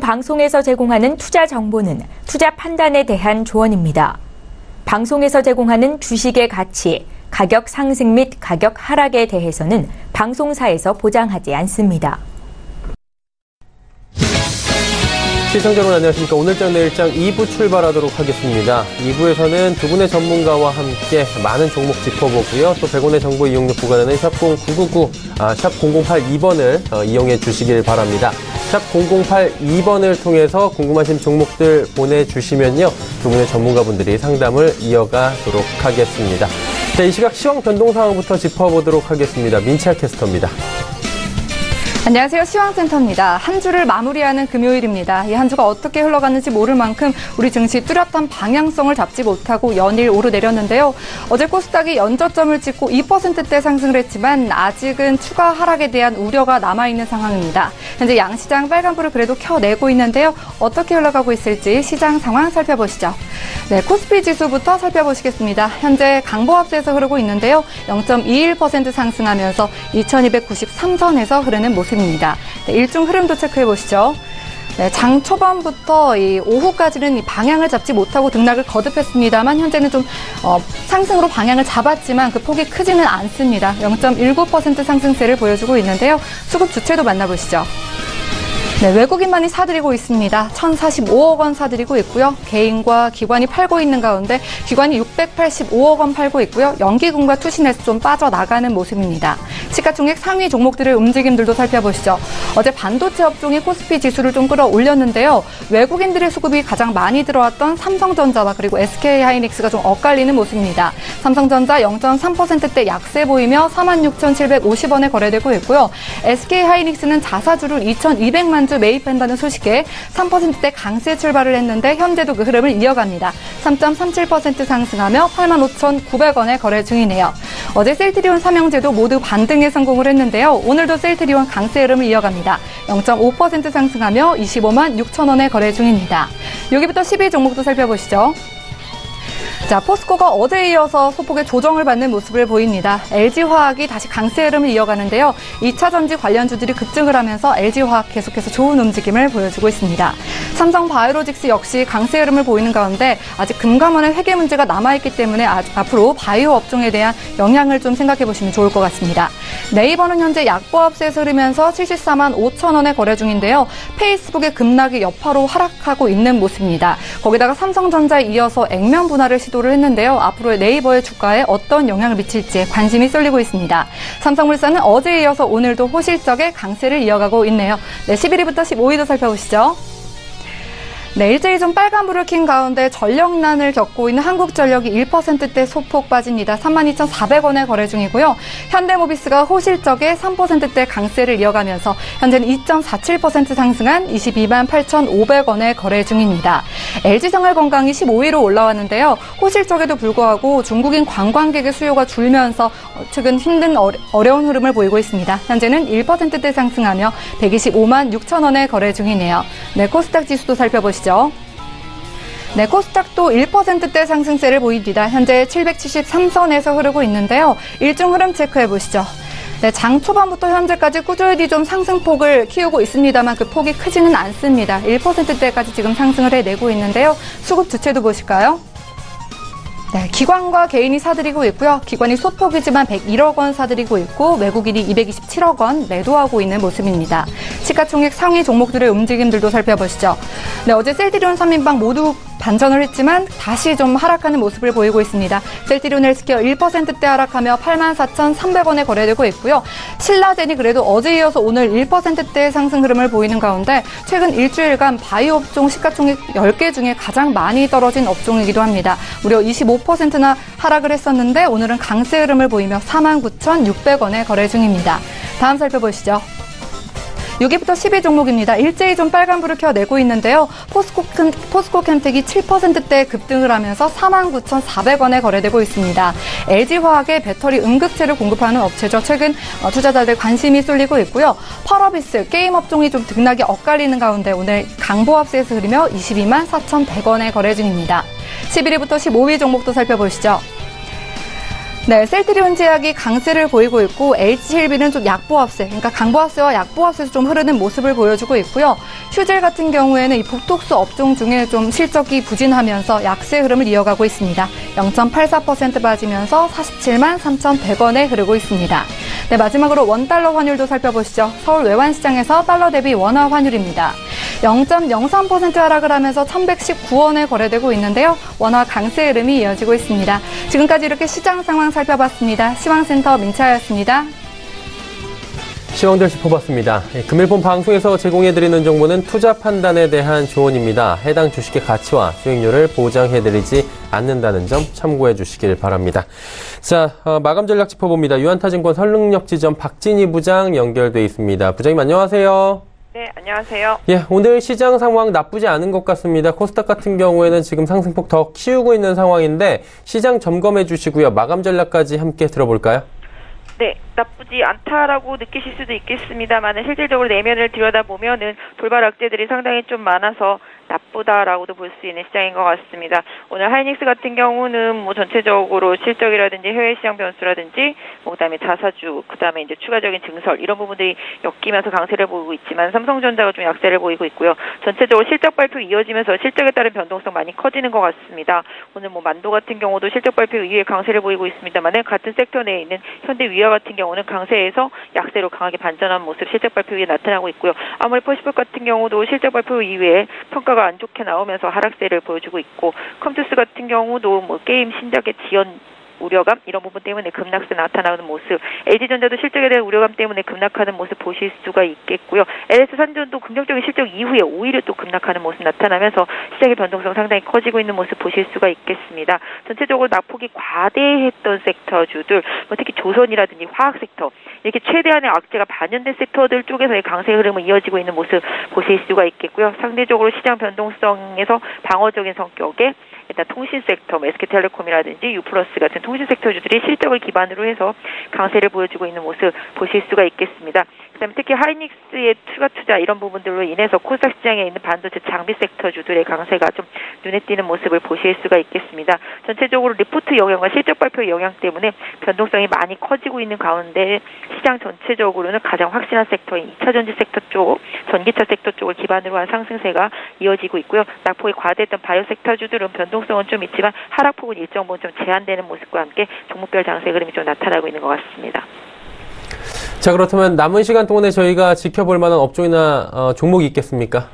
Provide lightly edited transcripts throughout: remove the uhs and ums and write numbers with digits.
방송에서 제공하는 투자 정보는 투자 판단에 대한 조언입니다. 방송에서 제공하는 주식의 가치, 가격 상승 및 가격 하락에 대해서는 방송사에서 보장하지 않습니다. 시청자 여러분 안녕하십니까. 오늘장 내일장 2부 출발하도록 하겠습니다. 2부에서는 두 분의 전문가와 함께 많은 종목 짚어보고요. 또 100원의 정보 이용료 부과되는 샵 0999, 샵 0082번을 이용해 주시길 바랍니다. 샵 0082번을 통해서 궁금하신 종목들 보내주시면요. 두 분의 전문가분들이 상담을 이어가도록 하겠습니다. 자, 이 시각 시황 변동 상황부터 짚어보도록 하겠습니다. 민채아 캐스터입니다. 안녕하세요. 시황센터입니다. 한 주를 마무리하는 금요일입니다. 이 한 주가 어떻게 흘러갔는지 모를 만큼 우리 증시 뚜렷한 방향성을 잡지 못하고 연일 오르내렸는데요. 어제 코스닥이 연저점을 찍고 2%대 상승을 했지만 아직은 추가 하락에 대한 우려가 남아있는 상황입니다. 현재 양시장 빨간불을 그래도 켜내고 있는데요. 어떻게 흘러가고 있을지 시장 상황 살펴보시죠. 네, 코스피 지수부터 살펴보시겠습니다. 현재 강보합세에서 흐르고 있는데요. 0.21% 상승하면서 2293선에서 흐르는 모습입니다. 네, 일중 흐름도 체크해 보시죠. 네, 장 초반부터 이 오후까지는 이 방향을 잡지 못하고 등락을 거듭했습니다만 현재는 좀 상승으로 방향을 잡았지만 그 폭이 크지는 않습니다. 0.19% 상승세를 보여주고 있는데요. 수급 주체도 만나보시죠. 네, 외국인만이 사들이고 있습니다. 1,045억 원 사들이고 있고요. 개인과 기관이 팔고 있는 가운데 기관이 685억 원 팔고 있고요. 연기금과 투신에서 좀 빠져나가는 모습입니다. 시가총액 상위 종목들의 움직임들도 살펴보시죠. 어제 반도체 업종이 코스피 지수를 좀 끌어올렸는데요. 외국인들의 수급이 가장 많이 들어왔던 삼성전자와 그리고 SK하이닉스가 좀 엇갈리는 모습입니다. 삼성전자 0.3%대 약세 보이며 46,750원에 거래되고 있고요. SK하이닉스는 자사주를 2,200만 주 매입한다는 소식에 3%대 강세 출발을 했는데 현재도 그 흐름을 이어갑니다. 3.37% 상승하며 85,900원에 거래 중이네요. 어제 셀트리온 삼형제도 모두 반등에 성공을 했는데요. 오늘도 셀트리온 강세 흐름을 이어갑니다. 0.5% 상승하며 25만 6천원에 거래 중입니다. 여기부터 12종목도 살펴보시죠. 자, 포스코가 어제에 이어서 소폭의 조정을 받는 모습을 보입니다. LG화학이 다시 강세 흐름을 이어가는데요. 2차 전지 관련주들이 급증을 하면서 LG화학 계속해서 좋은 움직임을 보여주고 있습니다. 삼성바이오로직스 역시 강세 흐름을 보이는 가운데 아직 금감원의 회계 문제가 남아있기 때문에 앞으로 바이오 업종에 대한 영향을 좀 생각해 보시면 좋을 것 같습니다. 네이버는 현재 약보합세에서 흐르면서 74만 5천원에 거래 중인데요. 페이스북의 급락이 여파로 하락하고 있는 모습입니다. 거기다가 삼성전자에 이어서 액면 분할을 시도를 했는데요. 앞으로 네이버의 주가에 어떤 영향을 미칠지 관심이 쏠리고 있습니다. 삼성물산은 어제에 이어서 오늘도 호실적의 강세를 이어가고 있네요. 네, 11위부터 15위도 살펴보시죠. 네, 일제히 좀 빨간불을 킨 가운데 전력난을 겪고 있는 한국전력이 1%대 소폭 빠집니다. 32,400원에 거래 중이고요. 현대모비스가 호실적의 3%대 강세를 이어가면서 현재는 2.47% 상승한 22만 8,500원에 거래 중입니다. LG생활건강이 15위로 올라왔는데요. 호실적에도 불구하고 중국인 관광객의 수요가 줄면서 최근 힘든 어려운 흐름을 보이고 있습니다. 현재는 1%대 상승하며 125만 6천원에 거래 중이네요. 네, 코스닥 지수도 살펴보시죠. 네, 코스닥도 1%대 상승세를 보입니다. 현재 773선에서 흐르고 있는데요. 일중 흐름 체크해 보시죠. 네, 장 초반부터 현재까지 꾸준히 좀 상승폭을 키우고 있습니다만 그 폭이 크지는 않습니다. 1%대까지 지금 상승을 해내고 있는데요. 수급 주체도 보실까요? 네, 기관과 개인이 사들이고 있고요. 기관이 소폭이지만 101억 원 사들이고 있고 외국인이 227억 원 매도하고 있는 모습입니다. 시가총액 상위 종목들의 움직임들도 살펴보시죠. 네, 어제 셀트리온 3인방 모두 반전을 했지만 다시 좀 하락하는 모습을 보이고 있습니다. 셀트리온 헬스케어 1%대 하락하며 84,300원에 거래되고 있고요. 신라젠이 그래도 어제 이어서 오늘 1%대 상승 흐름을 보이는 가운데 최근 일주일간 바이오 업종 시가총액 10개 중에 가장 많이 떨어진 업종이기도 합니다. 무려 25%나 하락을 했었는데 오늘은 강세 흐름을 보이며 49,600원에 거래 중입니다. 다음 살펴보시죠. 6위부터 10위 종목입니다. 일제히 좀 빨간불을 켜내고 있는데요. 포스코캠텍이 7%대 급등을 하면서 49,400원에 거래되고 있습니다. LG화학의 배터리 음극체를 공급하는 업체죠. 최근 투자자들 관심이 쏠리고 있고요. 펄어비스 게임 업종이 좀 등락이 엇갈리는 가운데 오늘 강보합세에서 흐르며 22만 4,100원에 거래 중입니다. 11위부터 15위 종목도 살펴보시죠. 네, 셀트리온 제약이 강세를 보이고 있고 LG헬비는 좀 약보합세, 그러니까 강보합세와 약보합세에서 좀 흐르는 모습을 보여주고 있고요. 휴젤 같은 경우에는 이 보톡스 업종 중에 좀 실적이 부진하면서 약세 흐름을 이어가고 있습니다. 0.84% 빠지면서 47만 3,100원에 흐르고 있습니다. 네, 마지막으로 원달러 환율도 살펴보시죠. 서울 외환시장에서 달러 대비 원화 환율입니다. 0.03% 하락을 하면서 1,119원에 거래되고 있는데요. 원화 강세 흐름이 이어지고 있습니다. 지금까지 이렇게 시장 상황 살펴봤습니다. 시황센터 민차였습니다. 시황들 짚어봤습니다. 금일 본 방송에서 제공해드리는 정보는 투자 판단에 대한 조언입니다. 해당 주식의 가치와 수익률을 보장해드리지 않는다는 점 참고해 주시길 바랍니다. 자, 마감 전략 짚어봅니다. 유한타증권 설릉역지점 박진희 부장 연결돼 있습니다. 부장님 안녕하세요. 네, 안녕하세요. 예, 오늘 시장 상황 나쁘지 않은 것 같습니다. 코스닥 같은 경우에는 지금 상승폭 더 키우고 있는 상황인데 시장 점검해 주시고요. 마감 전략까지 함께 들어볼까요? 네, 나쁘지 않다라고 느끼실 수도 있겠습니다만 실질적으로 내면을 들여다보면은 돌발 악재들이 상당히 좀 많아서 나쁘다라고도 볼 수 있는 시장인 것 같습니다. 오늘 하이닉스 같은 경우는 뭐 전체적으로 실적이라든지 해외 시장 변수라든지 그다음에 자사주, 그다음에 이제 추가적인 증설 이런 부분들이 엮이면서 강세를 보이고 있지만 삼성전자가 좀 약세를 보이고 있고요. 전체적으로 실적 발표 이어지면서 실적에 따른 변동성 많이 커지는 것 같습니다. 오늘 뭐 만도 같은 경우도 실적 발표 이후에 강세를 보이고 있습니다만 같은 섹터 내에 있는 현대위아 같은 경우는 강세에서 약세로 강하게 반전한 모습 실적 발표 이후에 나타나고 있고요. 아모레퍼시픽 같은 경우도 실적 발표 이후에 평가가 안 좋게 나오면서 하락세를 보여주고 있고, 컴투스 같은 경우도 뭐 게임 신작의 지연 우려감 이런 부분 때문에 급락세 나타나는 모습, LG전자도 실적에 대한 우려감 때문에 급락하는 모습 보실 수가 있겠고요. LS산전도 긍정적인 실적 이후에 오히려 또 급락하는 모습 나타나면서 시장의 변동성 상당히 커지고 있는 모습 보실 수가 있겠습니다. 전체적으로 낙폭이 과대했던 섹터주들, 뭐 특히 조선이라든지 화학 섹터 이렇게 최대한의 악재가 반영된 섹터들 쪽에서의 강세 흐름을 이어지고 있는 모습 보실 수가 있겠고요. 상대적으로 시장 변동성에서 방어적인 성격의 일단 통신 sek터, SK텔레콤이라든지 유플러스 같은 통신 섹터주들이 실적을 기반으로 해서 강세를 보여주고 있는 모습 보실 수가 있겠습니다. 그다음에 특히 하이닉스의 추가 투자 이런 부분들로 인해서 코스닥 시장에 있는 반도체 장비 섹터주들의 강세가 좀 눈에 띄는 모습을 보실 수가 있겠습니다. 전체적으로 리포트 영향과 실적 발표 영향 때문에 변동성이 많이 커지고 있는 가운데 시장 전체적으로는 가장 확실한 섹터인 2차 전지 섹터 쪽, 전기차 섹터 쪽을 기반으로 한 상승세가 이어지고 있고요. 낙폭이 과대했던 바이오 섹터주들은 변동성은 좀 있지만 하락폭은 일정 부분 좀 제한되는 모습과 함께 종목별 장세 흐름이 좀 나타나고 있는 것 같습니다. 자, 그렇다면 남은 시간 동안에 저희가 지켜볼 만한 업종이나 종목이 있겠습니까?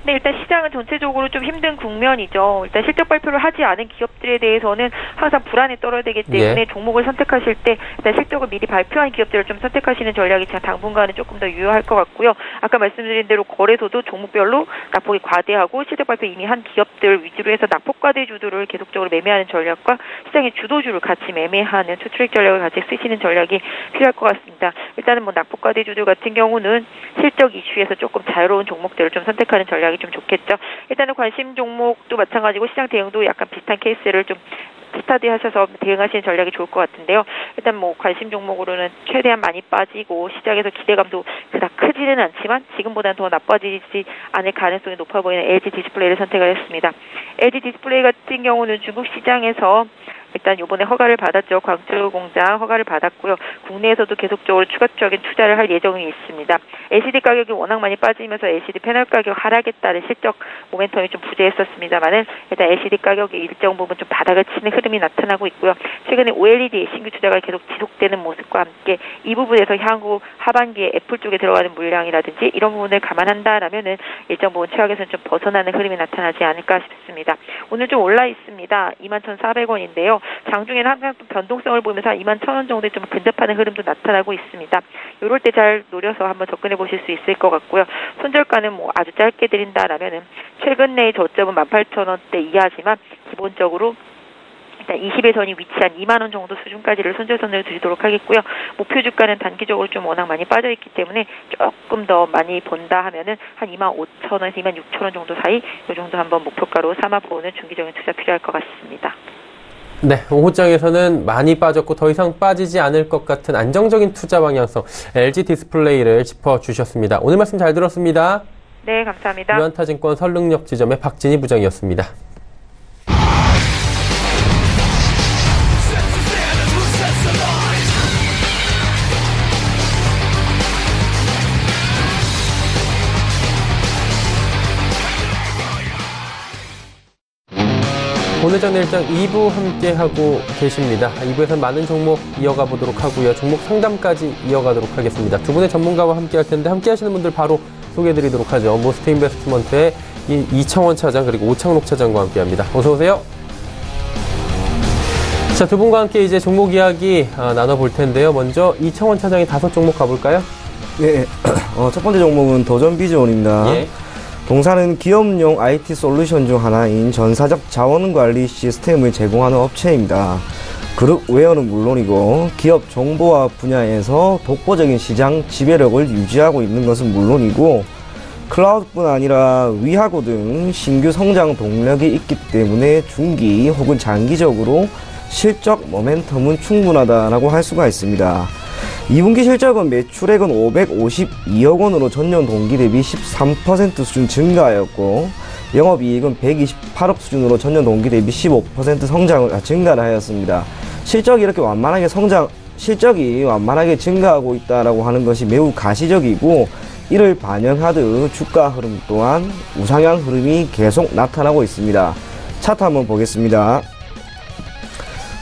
네, 일단 시장은 전체적으로 좀 힘든 국면이죠. 일단 실적 발표를 하지 않은 기업들에 대해서는 항상 불안에 떨어야 되기 때문에 종목을 선택하실 때 일단 실적을 미리 발표한 기업들을 좀 선택하시는 전략이 당분간은 조금 더 유효할 것 같고요. 아까 말씀드린 대로 거래소도 종목별로 낙폭이 과대하고 실적 발표 이미 한 기업들 위주로 해서 낙폭 과대주들을 계속적으로 매매하는 전략과 시장의 주도주를 같이 매매하는 투트랙 전략을 같이 쓰시는 전략이 필요할 것 같습니다. 일단은 뭐 낙폭 과대주들 같은 경우는 실적 이슈에서 조금 자유로운 종목들을 좀 선택하는 전략이 좀 좋겠죠. 일단은 관심 종목도 마찬가지고 시장 대응도 약간 비슷한 케이스를 좀 스타디하셔서 대응하시는 전략이 좋을 것 같은데요. 일단 뭐 관심 종목으로는 최대한 많이 빠지고 시장에서 기대감도 그닥 크지는 않지만 지금보다는 더 나빠지지 않을 가능성이 높아 보이는 LG 디스플레이를 선택을 했습니다. LG 디스플레이 같은 경우는 중국 시장에서 일단 이번에 허가를 받았죠. 광주 공장 허가를 받았고요. 국내에서도 계속적으로 추가적인 투자를 할 예정이 있습니다. LCD 가격이 워낙 많이 빠지면서 LCD 패널 가격 하락에 따른 실적 모멘텀이 좀 부재했었습니다만은 일단 LCD 가격이 일정 부분 좀 바닥을 치는 흐름이 나타나고 있고요. 최근에 OLED 신규 투자가 계속 지속되는 모습과 함께 이 부분에서 향후 하반기에 애플 쪽에 들어가는 물량이라든지 이런 부분을 감안한다라면은 일정 부분 최악에서는 좀 벗어나는 흐름이 나타나지 않을까 싶습니다. 오늘 좀 올라 있습니다. 21,400원인데요. 장중에는 항상 변동성을 보면서 21,000원 정도에 좀 근접하는 흐름도 나타나고 있습니다. 이럴 때 잘 노려서 한번 접근해 보실 수 있을 것 같고요. 손절가는 뭐 아주 짧게 드린다라면은 최근 내의 저점은 18,000원대 이하지만 기본적으로 일단 20일 선이 위치한 2만 원 정도 수준까지를 손절선을 드리도록 하겠고요. 목표 주가는 단기적으로 좀 워낙 많이 빠져 있기 때문에 조금 더 많이 본다 하면은 한 25,000원에서 26,000원 정도 사이 이 정도 한번 목표가로 삼아보는 중기적인 투자 필요할 것 같습니다. 네, 오후장에서는 많이 빠졌고 더 이상 빠지지 않을 것 같은 안정적인 투자 방향성 LG 디스플레이를 짚어주셨습니다. 오늘 말씀 잘 들었습니다. 네, 감사합니다. 유한타증권 설릉역 지점의 박진희 부장이었습니다. 오늘장 내일장 2부 함께하고 계십니다. 2부에서는 많은 종목 이어가 보도록 하고요. 종목 상담까지 이어가도록 하겠습니다. 두 분의 전문가와 함께할 텐데 함께 하시는 분들 바로 소개해드리도록 하죠. 모스트 인베스트먼트의 이청원 차장 그리고 오창록 차장과 함께합니다. 어서 오세요. 자, 두 분과 함께 이제 종목 이야기 나눠볼 텐데요. 먼저 이청원 차장의 5종목 가볼까요? 네, 첫 번째 종목은 도전비즈원입니다. 예. 동사는 기업용 IT 솔루션 중 하나인 전사적 자원관리 시스템을 제공하는 업체입니다. 그룹웨어는 물론이고 기업 정보화 분야에서 독보적인 시장 지배력을 유지하고 있는 것은 물론이고 클라우드뿐 아니라 위하고 등 신규 성장 동력이 있기 때문에 중기 혹은 장기적으로 실적 모멘텀은 충분하다라고 할 수가 있습니다. 2분기 실적은 매출액은 552억 원으로 전년 동기 대비 13% 수준 증가하였고 영업이익은 128억 수준으로 전년 동기 대비 15% 증가를 하였습니다. 실적이 완만하게 증가하고 있다라고 하는 것이 매우 가시적이고 이를 반영하듯 주가 흐름 또한 우상향 흐름이 계속 나타나고 있습니다. 차트 한번 보겠습니다.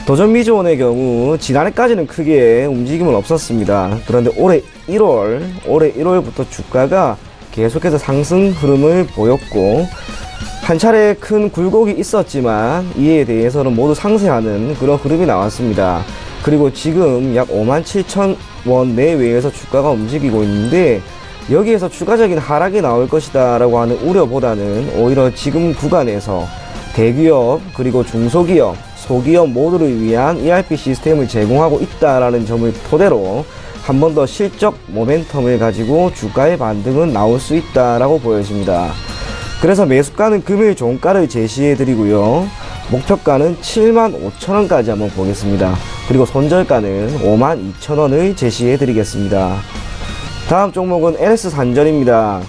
도전비즈원의 경우 지난해까지는 크게 움직임은 없었습니다. 그런데 올해 1월부터 주가가 계속해서 상승 흐름을 보였고 한 차례 큰 굴곡이 있었지만 이에 대해서는 모두 상쇄하는 그런 흐름이 나왔습니다. 그리고 지금 약 57,000원 내외에서 주가가 움직이고 있는데 여기에서 추가적인 하락이 나올 것이다 라고 하는 우려보다는 오히려 지금 구간에서 대기업 그리고 중소기업 소기업 모두를 위한 ERP 시스템을 제공하고 있다라는 점을 토대로 한 번 더 실적 모멘텀을 가지고 주가의 반등은 나올 수 있다라고 보여집니다. 그래서 매수가는 금일 종가를 제시해 드리고요. 목표가는 75,000원까지 한번 보겠습니다. 그리고 손절가는 52,000원을 제시해 드리겠습니다. 다음 종목은 LS산전입니다.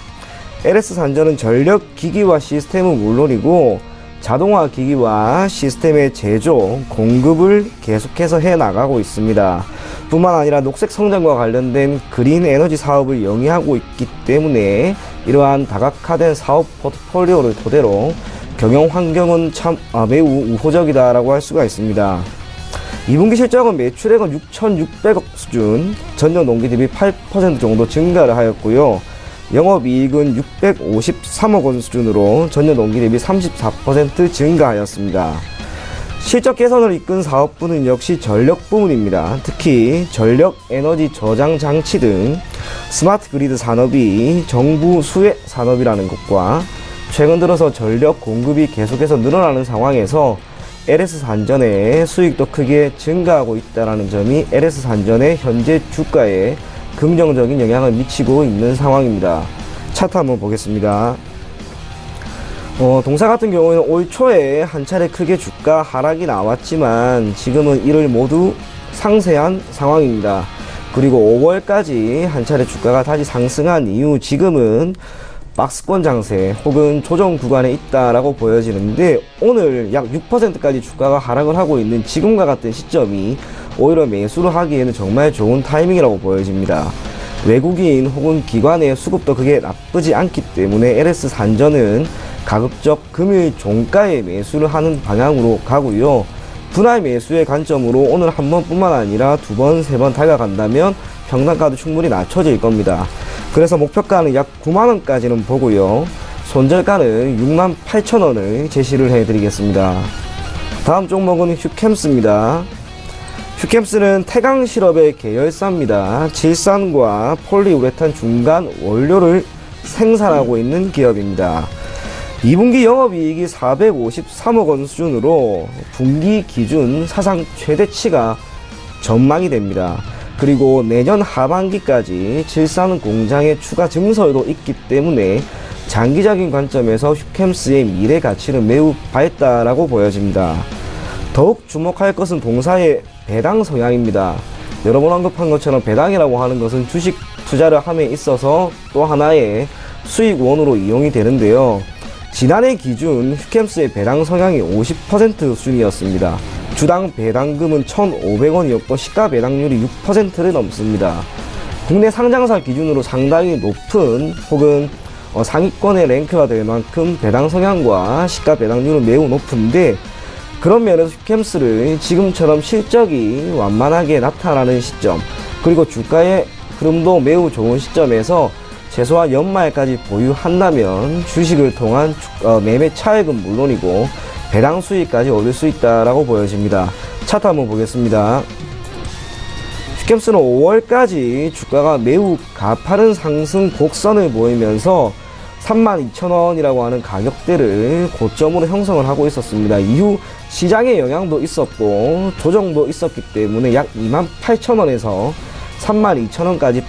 LS산전은 전력기기와 시스템은 물론이고 자동화 기기와 시스템의 제조, 공급을 계속해서 해나가고 있습니다. 뿐만 아니라 녹색 성장과 관련된 그린 에너지 사업을 영위하고 있기 때문에 이러한 다각화된 사업 포트폴리오를 토대로 경영 환경은 참 매우 우호적이다라고 할 수가 있습니다. 2분기 실적은 매출액은 6,600억 수준, 전년 동기 대비 8% 정도 증가를 하였고요. 영업이익은 653억 원 수준으로 전년 동기 대비 34% 증가하였습니다. 실적 개선을 이끈 사업부는 역시 전력 부문입니다. 특히 전력 에너지 저장 장치 등 스마트 그리드 산업이 정부 수혜 산업이라는 것과 최근 들어서 전력 공급이 계속해서 늘어나는 상황에서 LS산전의 수익도 크게 증가하고 있다는 점이 LS산전의 현재 주가에 긍정적인 영향을 미치고 있는 상황입니다. 차트 한번 보겠습니다. 동사 같은 경우에는 올 초에 한 차례 크게 주가 하락이 나왔지만 지금은 이를 모두 상쇄한 상황입니다. 그리고 5월까지 한 차례 주가가 다시 상승한 이후 지금은 박스권 장세 혹은 조정 구간에 있다라고 보여지는데 오늘 약 6%까지 주가가 하락을 하고 있는 지금과 같은 시점이 오히려 매수를 하기에는 정말 좋은 타이밍이라고 보여집니다. 외국인 혹은 기관의 수급도 그게 나쁘지 않기 때문에 LS산전은 가급적 금일 종가에 매수를 하는 방향으로 가고요. 분할 매수의 관점으로 오늘 한 번뿐만 아니라 두 번, 세 번 다가간다면 평단가도 충분히 낮춰질 겁니다. 그래서 목표가는 약 9만원까지는 보고요. 손절가는 68,000원을 제시를 해드리겠습니다. 다음 종목은 휴캠스입니다. 휴캠스는 태강 실업의 계열사입니다. 질산과 폴리우레탄 중간 원료를 생산하고 있는 기업입니다. 2분기 영업이익이 453억 원 수준으로 분기 기준 사상 최대치가 전망이 됩니다. 그리고 내년 하반기까지 질산 공장의 추가 증설도 있기 때문에 장기적인 관점에서 휴캠스의 미래 가치는 매우 밝다라고 보여집니다. 더욱 주목할 것은 동사의 배당 성향입니다. 여러 번 언급한 것처럼 배당이라고 하는 것은 주식 투자를 함에 있어서 또 하나의 수익원으로 이용이 되는데요. 지난해 기준 휴캠스의 배당 성향이 50% 수준이었습니다. 주당 배당금은 1,500원이었고 시가 배당률이 6%를 넘습니다. 국내 상장사 기준으로 상당히 높은 혹은 상위권의 랭크가 될 만큼 배당 성향과 시가 배당률은 매우 높은데 그런 면에서 휘캠스를 지금처럼 실적이 완만하게 나타나는 시점, 그리고 주가의 흐름도 매우 좋은 시점에서 최소한 연말까지 보유한다면 주식을 통한 매매 차익은 물론이고 배당 수익까지 얻을 수 있다라고 보여집니다. 차트 한번 보겠습니다. 휘캠스는 5월까지 주가가 매우 가파른 상승 곡선을 보이면서 32,000원이라고 하는 가격대를 고점으로 형성을 하고 있었습니다. 이후 시장의 영향도 있었고 조정도 있었기 때문에 약 28,000원에서 32,000원까지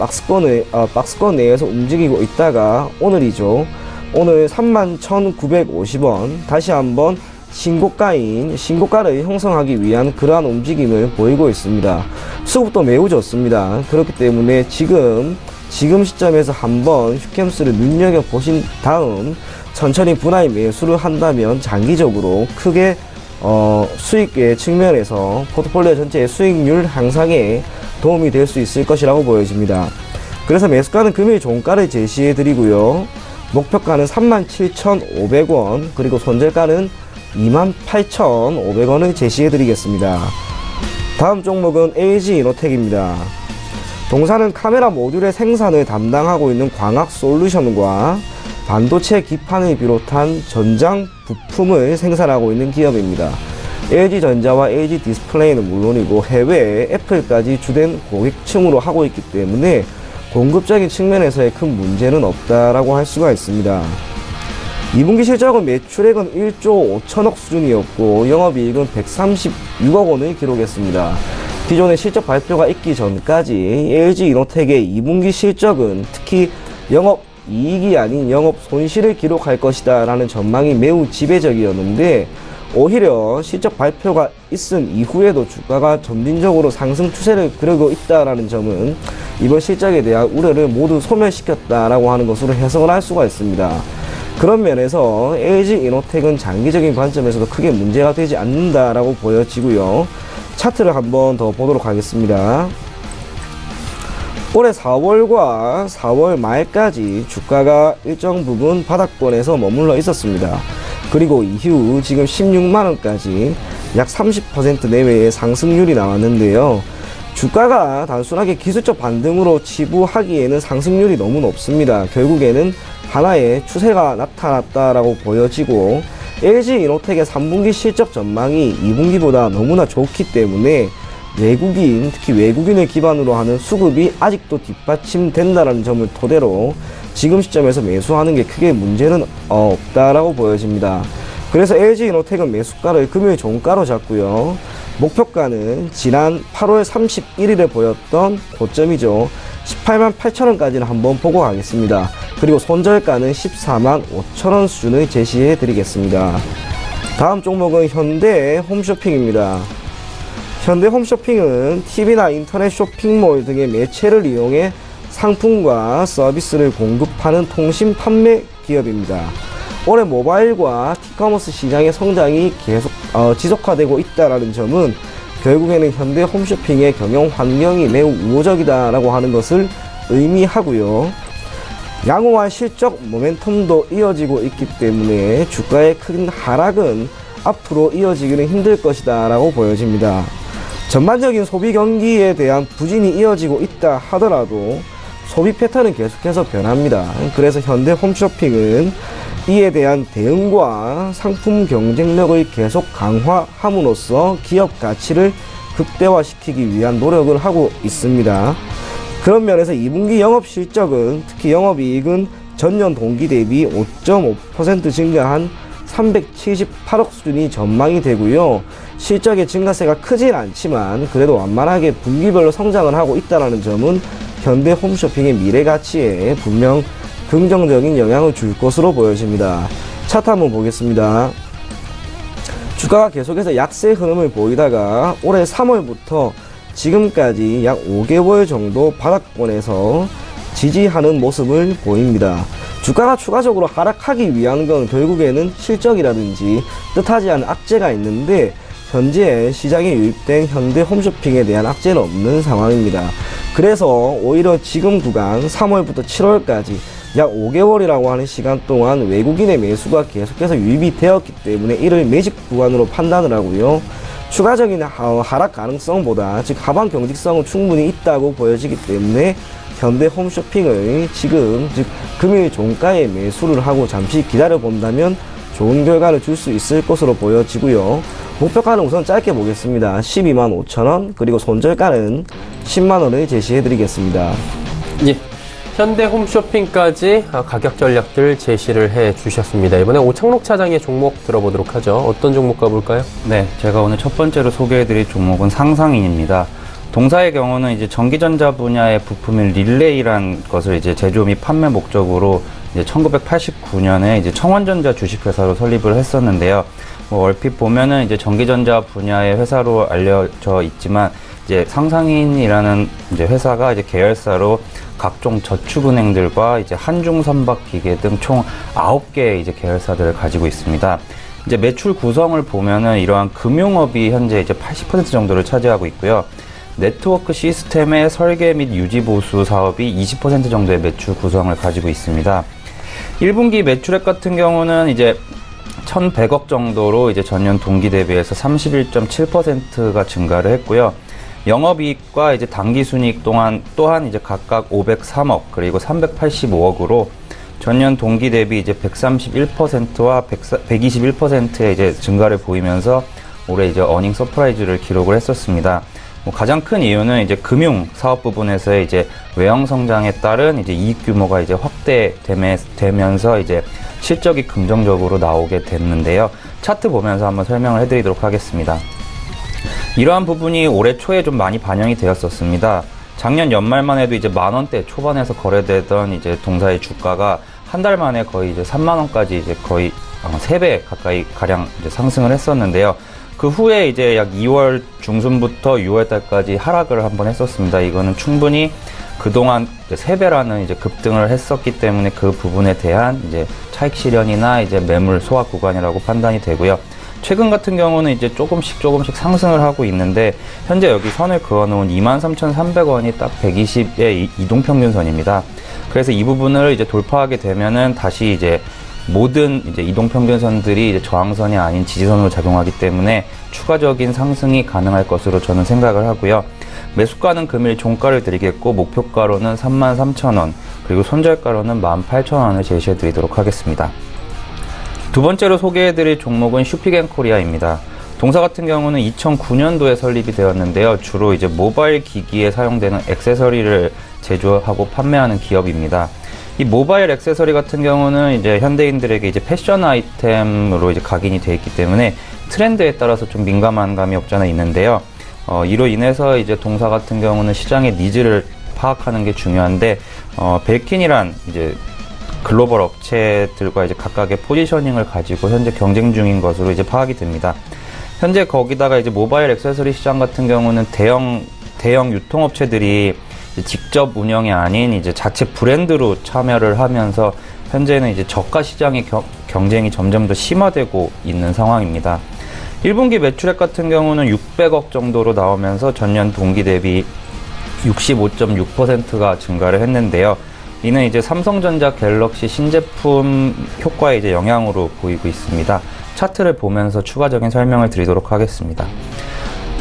박스권 내에서 움직이고 있다가 오늘이죠. 오늘 31,950원 다시 한번 신고가를 형성하기 위한 그러한 움직임을 보이고 있습니다. 수급도 매우 좋습니다. 그렇기 때문에 지금 시점에서 한번 휘캠스를 눈여겨보신 다음 천천히 분할 매수를 한다면 장기적으로 크게 수익의 측면에서 포트폴리오 전체의 수익률 향상에 도움이 될 수 있을 것이라고 보여집니다. 그래서 매수가는 금일 종가를 제시해 드리고요. 목표가는 37,500원, 그리고 손절가는 28,500원을 제시해 드리겠습니다. 다음 종목은 LG이노텍입니다. 동사는 카메라 모듈의 생산을 담당하고 있는 광학솔루션과 반도체 기판을 비롯한 전장 부품을 생산하고 있는 기업입니다. LG전자와 LG디스플레이는 물론이고 해외에 애플까지 주된 고객층으로 하고 있기 때문에 공급적인 측면에서의 큰 문제는 없다라고 할 수가 있습니다. 2분기 실적은 매출액은 1조 5천억 수준이었고 영업이익은 136억 원을 기록했습니다. 기존의 실적 발표가 있기 전까지 LG이노텍의 2분기 실적은 특히 영업이익이 아닌 영업손실을 기록할 것이다 라는 전망이 매우 지배적이었는데 오히려 실적 발표가 있은 이후에도 주가가 점진적으로 상승 추세를 그리고 있다라는 점은 이번 실적에 대한 우려를 모두 소멸시켰다라고 하는 것으로 해석을 할 수가 있습니다. 그런 면에서 LG이노텍은 장기적인 관점에서도 크게 문제가 되지 않는다라고 보여지고요. 차트를 한번 더 보도록 하겠습니다. 올해 4월과 4월 말까지 주가가 일정 부분 바닥권에서 머물러 있었습니다. 그리고 이후 지금 16만원까지 약 30% 내외의 상승률이 나왔는데요. 주가가 단순하게 기술적 반등으로 치부하기에는 상승률이 너무 높습니다. 결국에는 하나의 추세가 나타났다라고 보여지고 LG이노텍의 3분기 실적 전망이 2분기보다 너무나 좋기 때문에 특히 외국인을 기반으로 하는 수급이 아직도 뒷받침된다는 점을 토대로 지금 시점에서 매수하는 게 크게 문제는 없다라고 보여집니다. 그래서 LG이노텍은 매수가를 금일 종가로 잡고요. 목표가는 지난 8월 31일에 보였던 고점이죠. 18만 8천원까지는 한번 보고 가겠습니다. 그리고 손절가는 14만 5천원 수준을 제시해 드리겠습니다. 다음 종목은 현대홈쇼핑입니다. 현대홈쇼핑은 TV나 인터넷 쇼핑몰 등의 매체를 이용해 상품과 서비스를 공급하는 통신 판매 기업입니다. 올해 모바일과 티커머스 시장의 성장이 계속 지속화되고 있다는 점은 결국에는 현대홈쇼핑의 경영 환경이 매우 우호적이다라고 하는 것을 의미하고요. 양호한 실적 모멘텀도 이어지고 있기 때문에 주가의 큰 하락은 앞으로 이어지기는 힘들 것이다 라고 보여집니다. 전반적인 소비 경기에 대한 부진이 이어지고 있다 하더라도 소비 패턴은 계속해서 변합니다. 그래서 현대홈쇼핑은 이에 대한 대응과 상품 경쟁력을 계속 강화함으로써 기업 가치를 극대화시키기 위한 노력을 하고 있습니다. 그런 면에서 2분기 영업 실적은 특히 영업이익은 전년 동기 대비 5.5% 증가한 378억 수준이 전망이 되고요. 실적의 증가세가 크진 않지만 그래도 완만하게 분기별로 성장을 하고 있다는 점은 현대홈쇼핑의 미래 가치에 분명 긍정적인 영향을 줄 것으로 보여집니다. 차트 한번 보겠습니다. 주가가 계속해서 약세 흐름을 보이다가 올해 3월부터 지금까지 약 5개월 정도 바닥권에서 지지하는 모습을 보입니다. 주가가 추가적으로 하락하기 위한 건 결국에는 실적이라든지 뜻하지 않은 악재가 있는데 현재 시장에 유입된 현대홈쇼핑에 대한 악재는 없는 상황입니다. 그래서 오히려 지금 구간 3월부터 7월까지 약 5개월이라고 하는 시간 동안 외국인의 매수가 계속해서 유입이 되었기 때문에 이를 매집 구간으로 판단을 하고요. 추가적인 하락 가능성보다 즉 하방 경직성은 충분히 있다고 보여지기 때문에 현대 홈쇼핑을 지금 즉 금요일 종가에 매수를 하고 잠시 기다려 본다면 좋은 결과를 줄 수 있을 것으로 보여지고요. 목표가는 우선 짧게 보겠습니다. 12만 5천원 그리고 손절가는 10만원을 제시해 드리겠습니다. 예. 현대 홈쇼핑까지 가격 전략들 제시를 해 주셨습니다. 이번에 오창록 차장의 종목 들어보도록 하죠. 어떤 종목 가볼까요? 네, 제가 오늘 첫 번째로 소개해드릴 종목은 상상인입니다. 동사의 경우는 이제 전기전자 분야의 부품인 릴레이란 것을 이제 제조 및 판매 목적으로 이제 1989년에 이제 청원전자 주식회사로 설립을 했었는데요. 뭐 얼핏 보면은 이제 전기전자 분야의 회사로 알려져 있지만 이제 상상인이라는 이제 회사가 이제 계열사로 각종 저축은행들과 이제 한중선박기계 등 총 9개의 이제 계열사들을 가지고 있습니다. 이제 매출 구성을 보면은 이러한 금융업이 현재 이제 80% 정도를 차지하고 있고요. 네트워크 시스템의 설계 및 유지 보수 사업이 20% 정도의 매출 구성을 가지고 있습니다. 1분기 매출액 같은 경우는 이제 1,100억 정도로 이제 전년 동기 대비해서 31.7%가 증가를 했고요. 영업이익과 이제 당기순이익 또한 이제 각각 503억 그리고 385억으로 전년 동기 대비 이제 131%와 121%의 이제 증가를 보이면서 올해 이제 어닝 서프라이즈를 기록을 했었습니다. 가장 큰 이유는 이제 금융 사업 부분에서의 이제 외형 성장에 따른 이제 이익 규모가 이제 확대되면서 이제 실적이 긍정적으로 나오게 됐는데요. 차트 보면서 한번 설명을 해드리도록 하겠습니다. 이러한 부분이 올해 초에 좀 많이 반영이 되었었습니다. 작년 연말만 해도 이제 만원대 초반에서 거래되던 이제 동사의 주가가 한 달 만에 거의 이제 3만원까지 이제 거의 3배 가까이 가량 이제 상승을 했었는데요. 그 후에 이제 약 2월 중순부터 6월 달까지 하락을 한번 했었습니다. 이거는 충분히 그동안 3배라는 이제 급등을 했었기 때문에 그 부분에 대한 이제 차익 실현이나 이제 매물 소화 구간이라고 판단이 되고요. 최근 같은 경우는 이제 조금씩 상승을 하고 있는데 현재 여기 선을 그어놓은 23,300원이 딱 120의 이동평균선입니다. 그래서 이 부분을 이제 돌파하게 되면은 다시 이제 모든 이제 이동평균선들이 이제 저항선이 아닌 지지선으로 작용하기 때문에 추가적인 상승이 가능할 것으로 저는 생각을 하고요. 매수가는 금일 종가를 드리겠고 목표가로는 33,000원 그리고 손절가로는 18,000원을 제시해 드리도록 하겠습니다. 두 번째로 소개해드릴 종목은 슈피겐코리아입니다. 동사 같은 경우는 2009년도에 설립이 되었는데요. 주로 이제 모바일 기기에 사용되는 액세서리를 제조하고 판매하는 기업입니다. 이 모바일 액세서리 같은 경우는 이제 현대인들에게 이제 패션 아이템으로 이제 각인이 되어 있기 때문에 트렌드에 따라서 좀 민감한 감이 없지 않아 있는데요. 이로 인해서 이제 동사 같은 경우는 시장의 니즈를 파악하는 게 중요한데, 벨킨이란 이제 글로벌 업체들과 이제 각각의 포지셔닝을 가지고 현재 경쟁 중인 것으로 이제 파악이 됩니다. 현재 거기다가 이제 모바일 액세서리 시장 같은 경우는 대형 유통업체들이 직접 운영이 아닌 이제 자체 브랜드로 참여를 하면서 현재는 이제 저가 시장의 경쟁이 점점 더 심화되고 있는 상황입니다. 1분기 매출액 같은 경우는 600억 정도로 나오면서 전년 동기 대비 65.6%가 증가를 했는데요. 이는 이제 삼성전자 갤럭시 신제품 효과에 이제 영향으로 보이고 있습니다. 차트를 보면서 추가적인 설명을 드리도록 하겠습니다.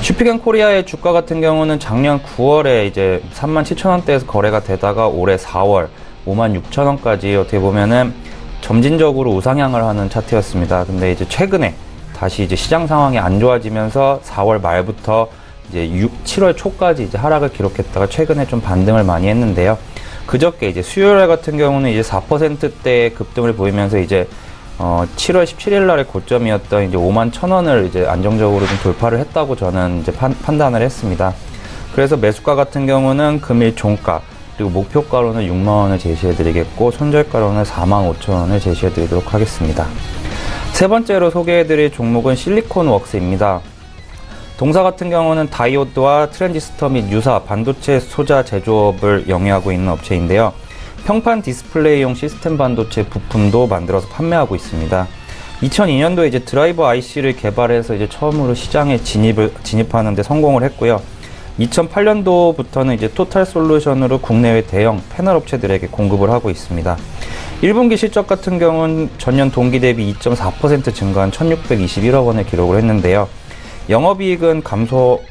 슈피겐코리아의 주가 같은 경우는 작년 9월에 이제 37,000원대에서 거래가 되다가 올해 4월 56,000원까지 어떻게 보면은 점진적으로 우상향을 하는 차트였습니다. 근데 이제 최근에 다시 이제 시장 상황이 안 좋아지면서 4월 말부터 이제 7월 초까지 이제 하락을 기록했다가 최근에 좀 반등을 많이 했는데요. 그저께 이제 수요일 같은 경우는 이제 4%대의 급등을 보이면서 이제 7월 17일 날의 고점이었던 이제 51,000원을 이제 안정적으로 좀 돌파를 했다고 저는 이제 판단을 했습니다. 그래서 매수가 같은 경우는 금일 종가 그리고 목표가로는 6만원을 제시해 드리겠고 손절가로는 45,000원을 제시해 드리도록 하겠습니다. 세 번째로 소개해 드릴 종목은 실리콘웍스입니다. 동사 같은 경우는 다이오드와 트랜지스터 및 유사 반도체 소자 제조업을 영위하고 있는 업체인데요. 평판 디스플레이용 시스템 반도체 부품도 만들어서 판매하고 있습니다. 2002년도에 이제 드라이버 IC를 개발해서 이제 처음으로 시장에 진입하는 데 성공을 했고요. 2008년도부터는 이제 토탈 솔루션으로 국내외 대형 패널 업체들에게 공급을 하고 있습니다. 1분기 실적 같은 경우는 전년 동기 대비 2.4% 증가한 1,621억 원을 기록을 했는데요. 영업이익은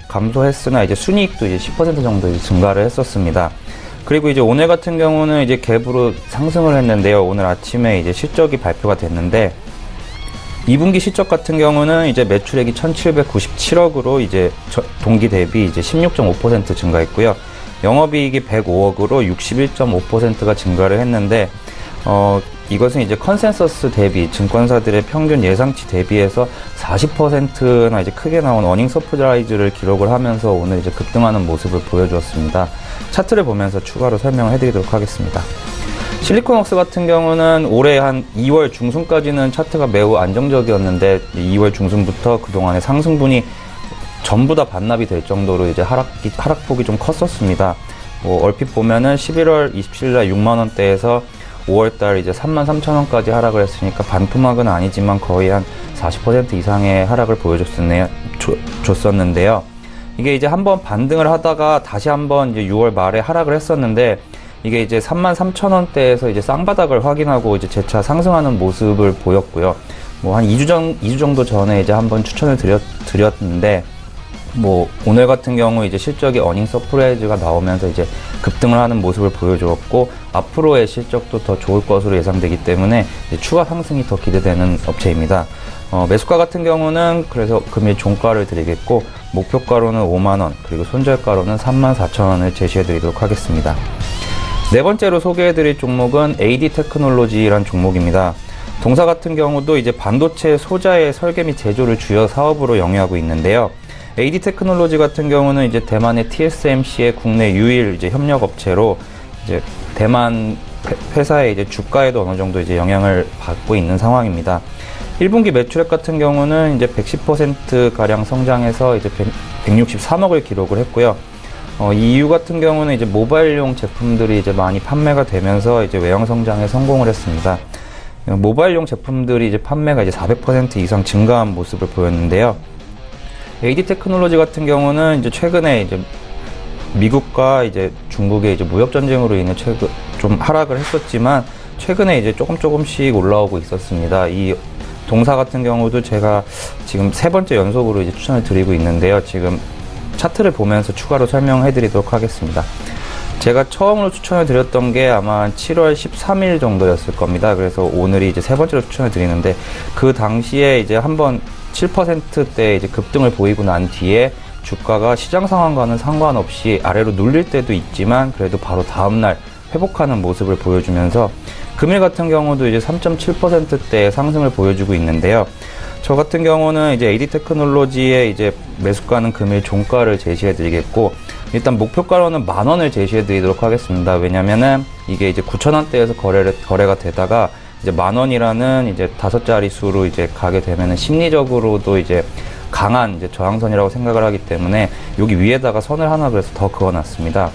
감소했으나 이제 순이익도 이제 10% 정도 증가를 했었습니다. 그리고 이제 오늘 같은 경우는 이제 갭으로 상승을 했는데요. 오늘 아침에 이제 실적이 발표가 됐는데 2분기 실적 같은 경우는 이제 매출액이 1,797억으로 이제 동기 대비 이제 16.5% 증가했고요. 영업이익이 105억으로 61.5%가 증가를 했는데 이것은 이제 컨센서스 대비 증권사들의 평균 예상치 대비해서 40%나 이제 크게 나온 어닝 서프라이즈를 기록을 하면서 오늘 이제 급등하는 모습을 보여주었습니다. 차트를 보면서 추가로 설명을 해드리도록 하겠습니다. 실리콘웍스 같은 경우는 올해 한 2월 중순까지는 차트가 매우 안정적이었는데 2월 중순부터 그동안의 상승분이 전부 다 반납이 될 정도로 이제 하락폭이 좀 컸었습니다. 얼핏 보면은 11월 27일 6만 원대에서 5월달 이제 33,000원까지 하락을 했으니까 반토막은 아니지만 거의 한 40% 이상의 하락을 줬었는데요. 이게 이제 한번 반등을 하다가 다시 한번 이제 6월 말에 하락을 했었는데 이게 이제 33,000원대에서 이제 쌍바닥을 확인하고 이제 재차 상승하는 모습을 보였고요. 뭐 한 2주 정도 전에 이제 한번 추천을 드렸는데 뭐 오늘 같은 경우 이제 실적이 어닝 서프라이즈가 나오면서 이제 급등을 하는 모습을 보여주었고 앞으로의 실적도 더 좋을 것으로 예상되기 때문에 이제 추가 상승이 더 기대되는 업체입니다. 매수가 같은 경우는 그래서 금일 종가를 드리겠고 목표가로는 5만원 그리고 손절가로는 34,000원을 제시해 드리도록 하겠습니다. 네 번째로 소개해 드릴 종목은 AD 테크놀로지라는 종목입니다. 동사 같은 경우도 이제 반도체 소자의 설계 및 제조를 주요 사업으로 영위하고 있는데요. AD 테크놀로지 같은 경우는 이제 대만의 TSMC의 국내 유일 이제 협력 업체로 이제 대만 회사의 이제 주가에도 어느 정도 이제 영향을 받고 있는 상황입니다. 1분기 매출액 같은 경우는 이제 110% 가량 성장해서 이제 163억을 기록을 했고요. 이 이유 같은 경우는 이제 모바일용 제품들이 이제 많이 판매가 되면서 이제 외형 성장에 성공을 했습니다. 모바일용 제품들이 이제 판매가 이제 400% 이상 증가한 모습을 보였는데요. AD 테크놀로지 같은 경우는 이제 최근에 이제 미국과 이제 중국의 이제 무역 전쟁으로 인해 좀 하락을 했었지만 최근에 이제 조금씩 올라오고 있었습니다. 이 동사 같은 경우도 제가 지금 세 번째 연속으로 이제 추천을 드리고 있는데요. 지금 차트를 보면서 추가로 설명해 드리도록 하겠습니다. 제가 처음으로 추천을 드렸던 게 아마 7월 13일 정도였을 겁니다. 그래서 오늘이 이제 세 번째로 추천을 드리는데 그 당시에 이제 한번 7%대 이제 급등을 보이고 난 뒤에 주가가 시장 상황과는 상관없이 아래로 눌릴 때도 있지만 그래도 바로 다음날 회복하는 모습을 보여주면서 금일 같은 경우도 이제 3.7%대의 상승을 보여주고 있는데요. 저 같은 경우는 이제 AD 테크놀로지의 이제 매수가는 금일 종가를 제시해 드리겠고 일단 목표가로는 10,000원을 제시해 드리도록 하겠습니다. 왜냐면은 이게 이제 9,000원대에서 거래가 되다가 이제 10,000원이라는 이제 5자릿수로 이제 가게 되면은 심리적으로도 이제 강한 이제 저항선이라고 생각을 하기 때문에 여기 위에다가 선을 하나 그래서 더 그어놨습니다.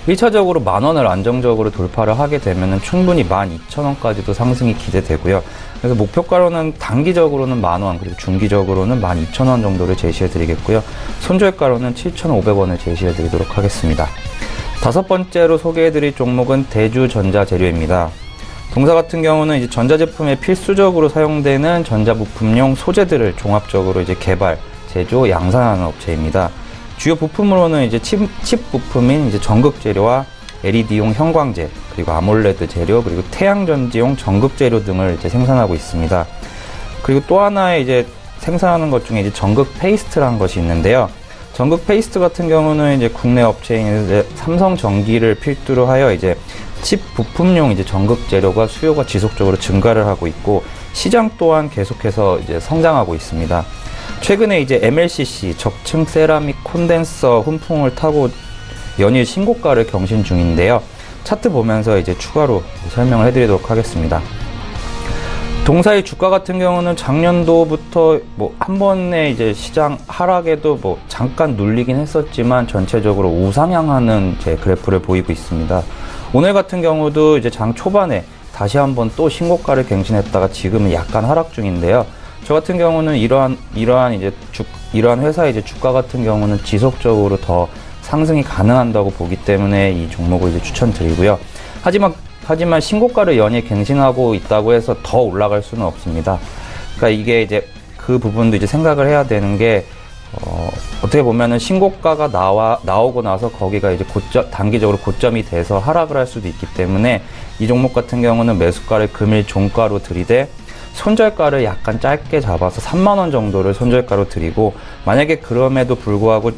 1차적으로 10,000원을 안정적으로 돌파를 하게 되면은 충분히 12,000원까지도 상승이 기대되고요. 그래서 목표가로는 단기적으로는 10,000원 그리고 중기적으로는 12,000원 정도를 제시해 드리겠고요. 손절가로는 7,500원을 제시해 드리도록 하겠습니다. 다섯 번째로 소개해 드릴 종목은 대주전자재료입니다. 동사 같은 경우는 이제 전자제품에 필수적으로 사용되는 전자부품용 소재들을 종합적으로 이제 개발, 제조, 양산하는 업체입니다. 주요 부품으로는 이제 칩 부품인 이제 전극 재료와 LED용 형광제, 그리고 아몰레드 재료, 그리고 태양전지용 전극 재료 등을 이제 생산하고 있습니다. 그리고 또 하나의 이제 생산하는 것 중에 이제 전극 페이스트라는 것이 있는데요. 전극 페이스트 같은 경우는 이제 국내 업체인 이제 삼성전기를 필두로 하여 이제 칩 부품용 이제 전극 재료가 수요가 지속적으로 증가를 하고 있고 시장 또한 계속해서 이제 성장하고 있습니다. 최근에 이제 MLCC 적층 세라믹 콘덴서 훈풍을 타고 연일 신고가를 경신 중인데요. 차트 보면서 이제 추가로 설명을 해드리도록 하겠습니다. 동사의 주가 같은 경우는 작년도부터 뭐 한 번의 이제 시장 하락에도 뭐 잠깐 눌리긴 했었지만 전체적으로 우상향하는 제 그래프를 보이고 있습니다. 오늘 같은 경우도 이제 장 초반에 다시 한번 또 신고가를 갱신했다가 지금은 약간 하락 중인데요. 저 같은 경우는 이러한 회사의 이제 주가 같은 경우는 지속적으로 더 상승이 가능하다고 보기 때문에 이 종목을 이제 추천드리고요. 하지만 신고가를 연일 갱신하고 있다고 해서 더 올라갈 수는 없습니다. 그러니까 이게 이제 그 부분도 이제 생각을 해야 되는 게 어떻게 보면은 신고가가 나오고 나서 거기가 이제 단기적으로 고점이 돼서 하락을 할 수도 있기 때문에 이 종목 같은 경우는 매수가를 금일 종가로 들이되 손절가를 약간 짧게 잡아서 3만 원 정도를 손절가로 드리고, 만약에 그럼에도 불구하고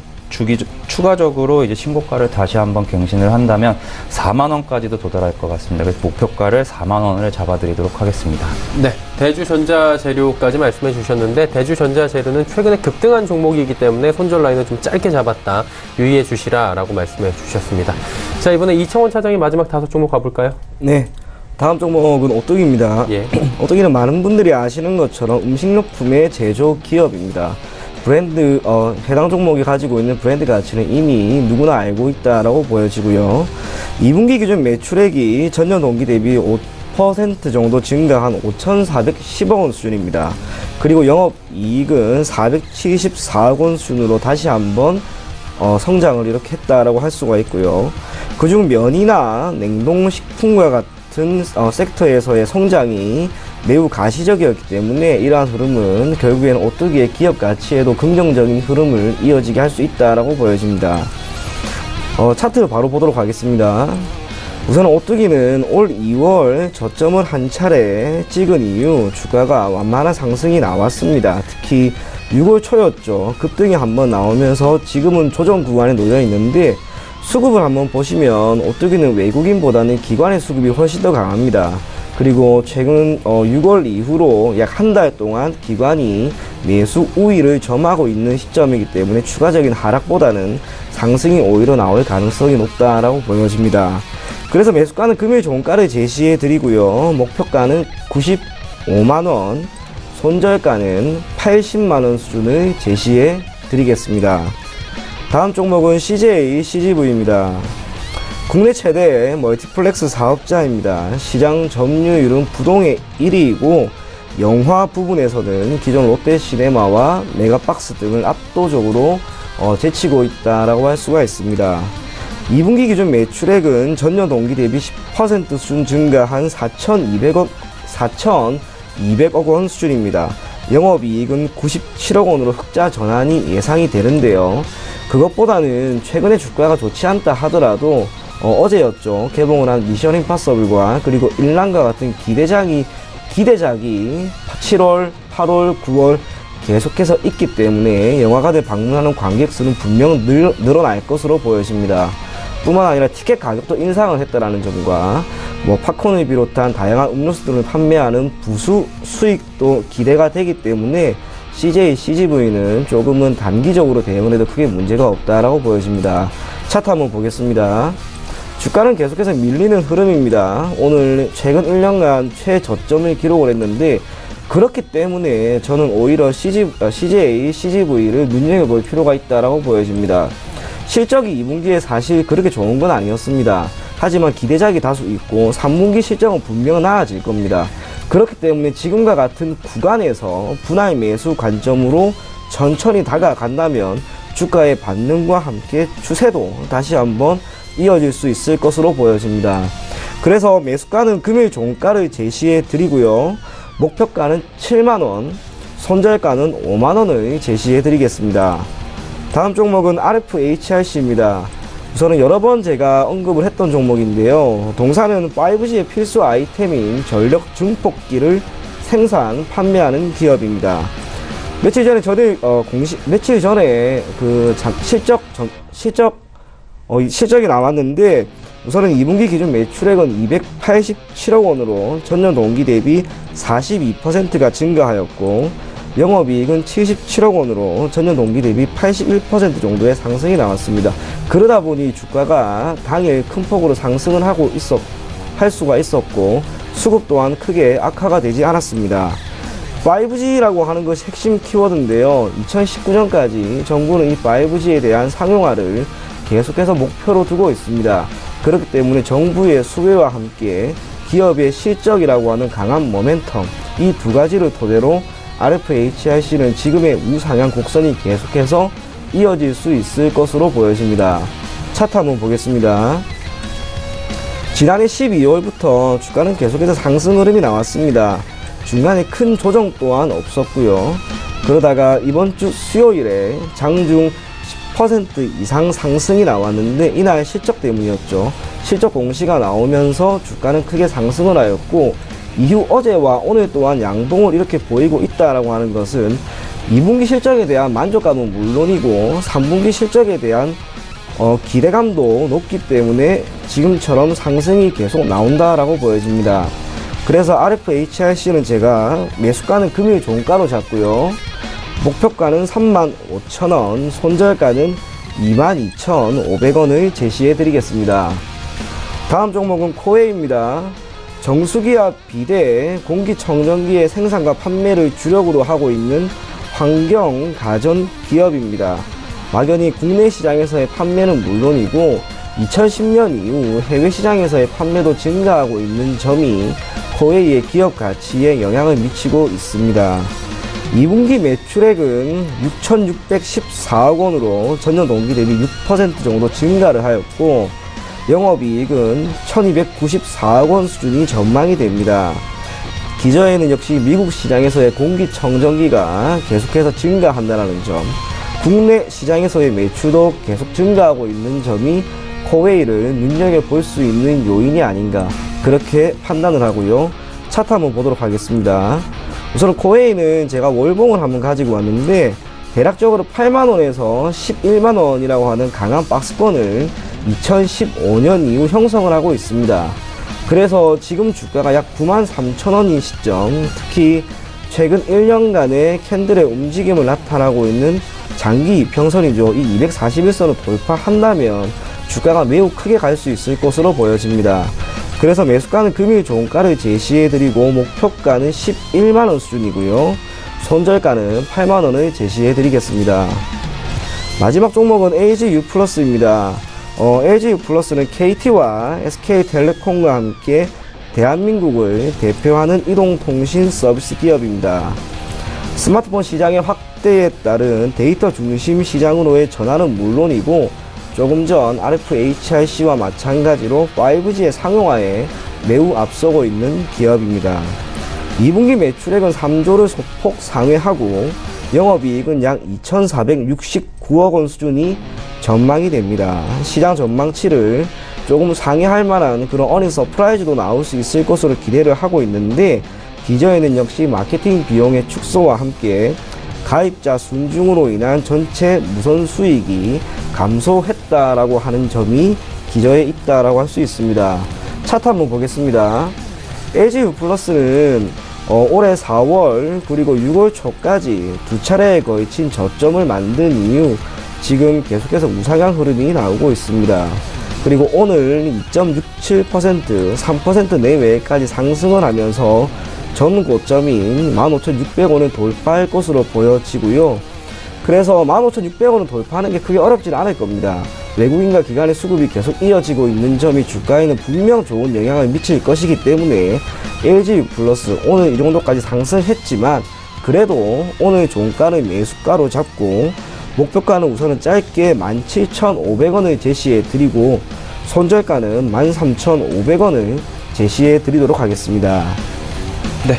추가적으로 이제 신고가를 다시 한번 갱신을 한다면 4만 원까지도 도달할 것 같습니다. 그래서 목표가를 4만 원을 잡아드리도록 하겠습니다. 네, 대주전자재료까지 말씀해 주셨는데, 대주전자재료는 최근에 급등한 종목이기 때문에 손절 라인을 좀 짧게 잡았다, 유의해 주시라라고 말씀해 주셨습니다. 자, 이번에 이청원 차장이 마지막 5종목 가볼까요? 네. 다음 종목은 오뚜기입니다. 예. 오뚜기는 많은 분들이 아시는 것처럼 음식료품의 제조 기업입니다. 브랜드, 해당 종목이 가지고 있는 브랜드 가치는 이미 누구나 알고 있다라고 보여지고요. 2분기 기준 매출액이 전년 동기 대비 5% 정도 증가한 5,410억 원 수준입니다. 그리고 영업이익은 474억 원 수준으로 다시 한번 성장을 이렇게 했다라고 할 수가 있고요. 그중 면이나 냉동식품과 같은 섹터에서의 성장이 매우 가시적이었기 때문에 이러한 흐름은 결국에는 오뚜기의 기업 가치에도 긍정적인 흐름을 이어지게 할 수 있다라고 보여집니다. 차트를 바로 보도록 하겠습니다. 우선 오뚜기는 올 2월 저점을 한 차례 찍은 이후 주가가 완만한 상승이 나왔습니다. 특히 6월 초였죠. 급등이 한번 나오면서 지금은 조정 구간에 놓여 있는데, 수급을 한번 보시면 오뚜기는 외국인보다는 기관의 수급이 훨씬 더 강합니다. 그리고 최근 6월 이후로 약 한 달 동안 기관이 매수 우위를 점하고 있는 시점이기 때문에 추가적인 하락보다는 상승이 오히려 나올 가능성이 높다라고 보여집니다. 그래서 매수가는 금일 종가를 제시해 드리고요. 목표가는 95만원, 손절가는 80만원 수준을 제시해 드리겠습니다. 다음 종목은 CJ CGV입니다. 국내 최대 멀티플렉스 사업자입니다. 시장 점유율은 부동의 1위이고 영화 부분에서는 기존 롯데시네마와 메가박스 등을 압도적으로 제치고 있다라고 할 수가 있습니다. 2분기 기준 매출액은 전년 동기 대비 10% 수준 증가한 4,200억 원 수준입니다. 영업이익은 97억 원으로 흑자 전환이 예상이 되는데요. 그것보다는 최근에 주가가 좋지 않다 하더라도 어제였죠. 개봉을 한 미션 임파서블과 그리고 일랑과 같은 기대작이 7월, 8월, 9월 계속해서 있기 때문에 영화관을 방문하는 관객 수는 분명 늘어날 것으로 보여집니다. 뿐만 아니라 티켓 가격도 인상을 했다라는 점과 팝콘을 비롯한 다양한 음료수들을 판매하는 부수 수익도 기대가 되기 때문에 CJ CGV는 조금은 단기적으로 대응을 해도 크게 문제가 없다라고 보여집니다. 차트 한번 보겠습니다. 주가는 계속해서 밀리는 흐름입니다. 오늘 최근 1년간 최저점을 기록을 했는데, 그렇기 때문에 저는 오히려 CJ CGV를 눈여겨볼 필요가 있다라고 보여집니다. 실적이 2분기에 사실 그렇게 좋은 건 아니었습니다. 하지만 기대작이 다수 있고 3분기 실적은 분명 나아질 겁니다. 그렇기 때문에 지금과 같은 구간에서 분할 매수 관점으로 천천히 다가간다면 주가의 반등과 함께 추세도 다시 한번 이어질 수 있을 것으로 보여집니다. 그래서 매수가는 금일 종가를 제시해 드리고요. 목표가는 7만원, 손절가는 5만원을 제시해 드리겠습니다. 다음 종목은 RFHRC입니다. 우선은 여러 번 제가 언급을 했던 종목인데요. 동사는 5G의 필수 아이템인 전력 증폭기를 생산, 판매하는 기업입니다. 며칠 전에 그 실적이 나왔는데, 우선은 2분기 기준 매출액은 287억 원으로 전년 동기 대비 42%가 증가하였고, 영업이익은 77억 원으로 전년 동기 대비 81% 정도의 상승이 나왔습니다. 그러다 보니 주가가 당일 큰 폭으로 상승을 할 수가 있었고, 수급 또한 크게 악화가 되지 않았습니다. 5G라고 하는 것이 핵심 키워드인데요. 2019년까지 정부는 이 5G에 대한 상용화를 계속해서 목표로 두고 있습니다. 그렇기 때문에 정부의 수혜와 함께 기업의 실적이라고 하는 강한 모멘텀, 이 두 가지를 토대로 RFHRC는 지금의 우상향 곡선이 계속해서 이어질 수 있을 것으로 보여집니다. 차트 한번 보겠습니다. 지난해 12월부터 주가는 계속해서 상승 흐름이 나왔습니다. 중간에 큰 조정 또한 없었고요. 그러다가 이번 주 수요일에 장중 10% 이상 상승이 나왔는데 이날 실적 때문이었죠. 실적 공시가 나오면서 주가는 크게 상승을 하였고, 이후 어제와 오늘 또한 양봉을 이렇게 보이고 있다라고 하는 것은 2분기 실적에 대한 만족감은 물론이고 3분기 실적에 대한 기대감도 높기 때문에 지금처럼 상승이 계속 나온다라고 보여집니다. 그래서 RFHRC는 제가 매수가는 금일 종가로 잡고요. 목표가는 35,000원, 손절가는 22,500원을 제시해 드리겠습니다. 다음 종목은 코웨이입니다. 정수기와 비대, 공기청정기의 생산과 판매를 주력으로 하고 있는 환경 가전 기업입니다. 막연히 국내 시장에서의 판매는 물론이고 2010년 이후 해외 시장에서의 판매도 증가하고 있는 점이 코웨이의 기업 가치에 영향을 미치고 있습니다. 2분기 매출액은 6,614억 원으로 전년 동기 대비 6% 정도 증가를 하였고, 영업이익은 1,294억 원 수준이 전망이 됩니다. 기저에는 역시 미국 시장에서의 공기청정기가 계속해서 증가한다는 점, 국내 시장에서의 매출도 계속 증가하고 있는 점이 코웨이를 눈여겨볼 수 있는 요인이 아닌가, 그렇게 판단을 하고요. 차트 한번 보도록 하겠습니다. 우선 코웨이는 제가 월봉을 한번 가지고 왔는데 대략적으로 8만원에서 11만원이라고 하는 강한 박스권을 2015년 이후 형성을 하고 있습니다. 그래서 지금 주가가 약 93,000원인 시점, 특히 최근 1년간의 캔들의 움직임을 나타나고 있는 장기 이평선이죠. 이 241선을 돌파한다면 주가가 매우 크게 갈 수 있을 것으로 보여집니다. 그래서 매수가는 금일 종가를 제시해드리고 목표가는 11만원 수준이고요. 손절가는 8만원을 제시해드리겠습니다. 마지막 종목은 LGU+입니다. LGU+는 KT와 SK텔레콤과 함께 대한민국을 대표하는 이동통신 서비스 기업입니다. 스마트폰 시장의 확대에 따른 데이터 중심 시장으로의 전환은 물론이고 조금 전 RFHRC와 마찬가지로 5G의 상용화에 매우 앞서고 있는 기업입니다. 2분기 매출액은 3조를 소폭 상회하고 영업이익은 약 2,469억 원 수준이 전망이 됩니다. 시장 전망치를 조금 상회할 만한 그런 어닝 서프라이즈도 나올 수 있을 것으로 기대를 하고 있는데, 기저에는 역시 마케팅 비용의 축소와 함께 가입자 순증으로 인한 전체 무선 수익이 감소했다라고 하는 점이 기저에 있다라고 할 수 있습니다. 차트 한번 보겠습니다. LGU+는 올해 4월 그리고 6월 초까지 두 차례에 걸친 저점을 만든 이후 지금 계속해서 우상향 흐름이 나오고 있습니다. 그리고 오늘 2.67%, 3% 내외까지 상승을 하면서 전 고점인 15,600원을 돌파할 것으로 보여지고요. 그래서 15,600원을 돌파하는 게 크게 어렵지는 않을 겁니다. 외국인과 기관의 수급이 계속 이어지고 있는 점이 주가에는 분명 좋은 영향을 미칠 것이기 때문에 LGU+ 오늘 이 정도까지 상승했지만 그래도 오늘 종가를 매수가로 잡고 목표가는 우선은 짧게 17,500원을 제시해 드리고 손절가는 13,500원을 제시해 드리도록 하겠습니다. 네.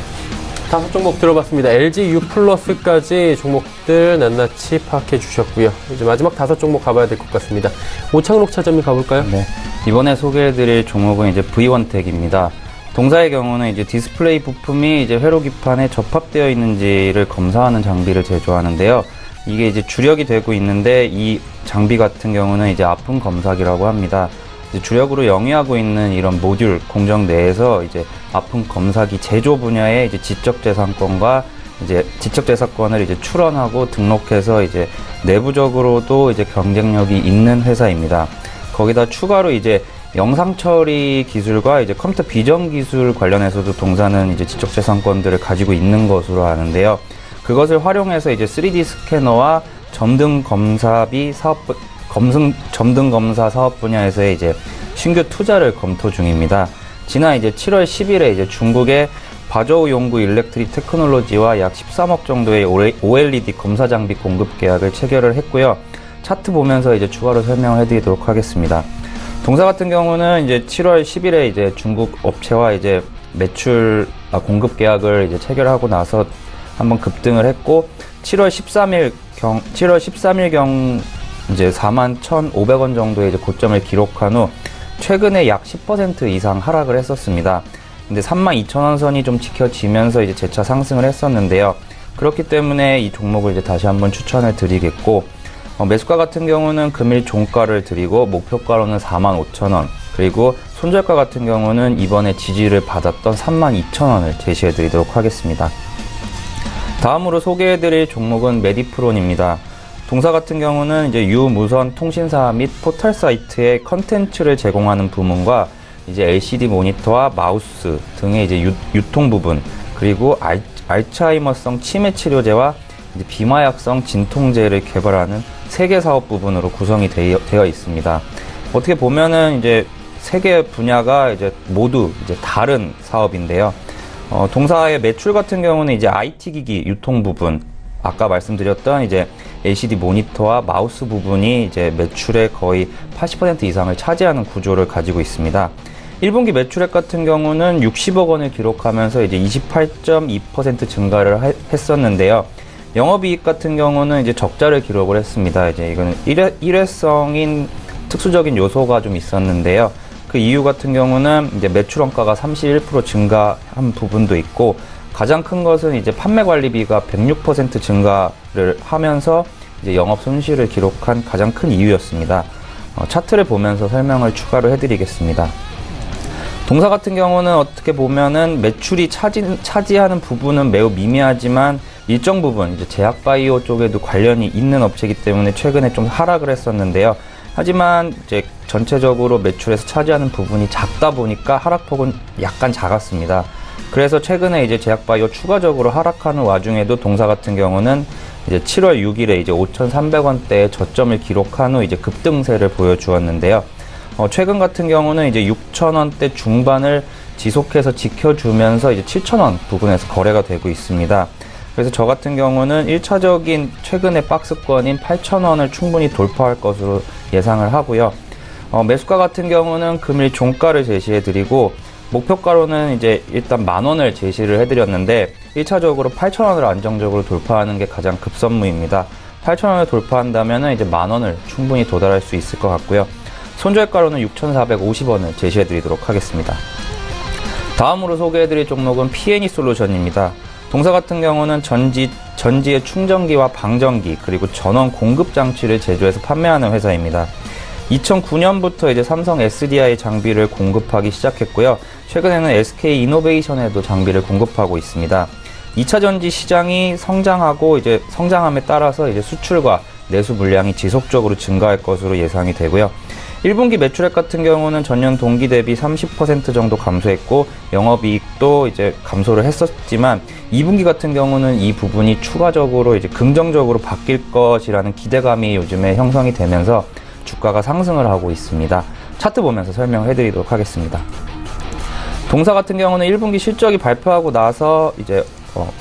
다섯 종목 들어봤습니다. LGU+까지 종목들 낱낱이 파악해 주셨고요. 이제 마지막 다섯 종목 가봐야 될 것 같습니다. 오창록 차점이 가볼까요? 네. 이번에 소개해드릴 종목은 이제 V1텍입니다. 동사의 경우는 이제 디스플레이 부품이 이제 회로 기판에 접합되어 있는지를 검사하는 장비를 제조하는데요. 이게 이제 주력이 되고 있는데 이 장비 같은 경우는 이제 아품 검사기라고 합니다. 이제 주력으로 영위하고 있는 이런 모듈 공정 내에서 이제 아품 검사기 제조 분야의 이제 지적재산권과 이제 지적재산권을 이제 출원하고 등록해서 이제 내부적으로도 이제 경쟁력이 있는 회사입니다. 거기다 추가로 이제 영상 처리 기술과 이제 컴퓨터 비전 기술 관련해서도 동사는 이제 지적재산권들을 가지고 있는 것으로 아는데요. 그것을 활용해서 이제 3D 스캐너와 점등 검사 사업 분야에서의 이제 신규 투자를 검토 중입니다. 지난 이제 7월 10일에 이제 중국의 바저우 용구 일렉트릭 테크놀로지와 약 13억 정도의 OLED 검사 장비 공급 계약을 체결을 했고요. 차트 보면서 이제 추가로 설명을 해드리도록 하겠습니다. 동사 같은 경우는 이제 7월 10일에 이제 중국 업체와 이제 공급 계약을 이제 체결하고 나서 한번 급등을 했고 7월 13일경 이제 41,500원 정도의 이제 고점을 기록한 후 최근에 약 10% 이상 하락을 했었습니다. 근데 32,000원 선이 좀 지켜지면서 이제 재차 상승을 했었는데요. 그렇기 때문에 이 종목을 이제 다시 한번 추천해 드리겠고, 매수가 같은 경우는 금일 종가를 드리고 목표가로는 45,000원, 그리고 손절가 같은 경우는 이번에 지지를 받았던 32,000원을 제시해 드리도록 하겠습니다. 다음으로 소개해 드릴 종목은 메디프론입니다. 동사 같은 경우는 이제 유무선 통신사 및 포털 사이트에 컨텐츠를 제공하는 부문과 이제 LCD 모니터와 마우스 등의 이제 유통 부분, 그리고 알츠하이머성 치매 치료제와 이제 비마약성 진통제를 개발하는 3개 사업 부분으로 구성이 되어 있습니다. 어떻게 보면은 이제 3개 분야가 이제 모두 이제 다른 사업인데요. 동사의 매출 같은 경우는 이제 IT 기기 유통 부분, 아까 말씀드렸던 이제 LCD 모니터와 마우스 부분이 이제 매출의 거의 80% 이상을 차지하는 구조를 가지고 있습니다. 1분기 매출액 같은 경우는 60억 원을 기록하면서 이제 28.2% 증가를 했었는데요. 영업이익 같은 경우는 이제 적자를 기록을 했습니다. 이제 이거는 일회성인 특수적인 요소가 좀 있었는데요. 그 이유 같은 경우는 이제 매출 원가가 31% 증가한 부분도 있고, 가장 큰 것은 이제 판매 관리비가 106% 증가를 하면서 이제 영업 손실을 기록한 가장 큰 이유였습니다. 차트를 보면서 설명을 추가로 해드리겠습니다. 동사 같은 경우는 어떻게 보면은 매출이 차지하는 부분은 매우 미미하지만 일정 부분 이제 제약바이오 쪽에도 관련이 있는 업체이기 때문에 최근에 좀 하락을 했었는데요. 하지만 이제 전체적으로 매출에서 차지하는 부분이 작다 보니까 하락폭은 약간 작았습니다. 그래서 최근에 이제 제약바이오 추가적으로 하락하는 와중에도 동사 같은 경우는 이제 7월 6일에 이제 5,300원대의 저점을 기록한 후 이제 급등세를 보여주었는데요. 최근 같은 경우는 이제 6,000원대 중반을 지속해서 지켜주면서 이제 7,000원 부근에서 거래가 되고 있습니다. 그래서 저 같은 경우는 1차적인 최근의 박스권인 8,000원을 충분히 돌파할 것으로 예상을 하고요. 매수가 같은 경우는 금일 종가를 제시해 드리고, 목표가로는 이제 일단 10,000원을 제시를 해드렸는데 1차적으로 8,000원을 안정적으로 돌파하는 게 가장 급선무입니다. 8,000원을 돌파한다면 이제 10,000원을 충분히 도달할 수 있을 것 같고요. 손절가로는 6,450원을 제시해 드리도록 하겠습니다. 다음으로 소개해 드릴 종목은 P&E 솔루션입니다. 동사 같은 경우는 전지의 충전기와 방전기, 그리고 전원 공급 장치를 제조해서 판매하는 회사입니다. 2009년부터 이제 삼성 SDI 장비를 공급하기 시작했고요. 최근에는 SK 이노베이션에도 장비를 공급하고 있습니다. 2차 전지 시장이 성장함에 따라서 이제 수출과 내수 물량이 지속적으로 증가할 것으로 예상이 되고요. 1분기 매출액 같은 경우는 전년 동기 대비 30% 정도 감소했고, 영업이익도 이제 감소를 했었지만 2분기 같은 경우는 이 부분이 추가적으로 이제 긍정적으로 바뀔 것이라는 기대감이 요즘에 형성이 되면서 주가가 상승을 하고 있습니다. 차트 보면서 설명을 해드리도록 하겠습니다. 동사 같은 경우는 1분기 실적이 발표하고 나서 이제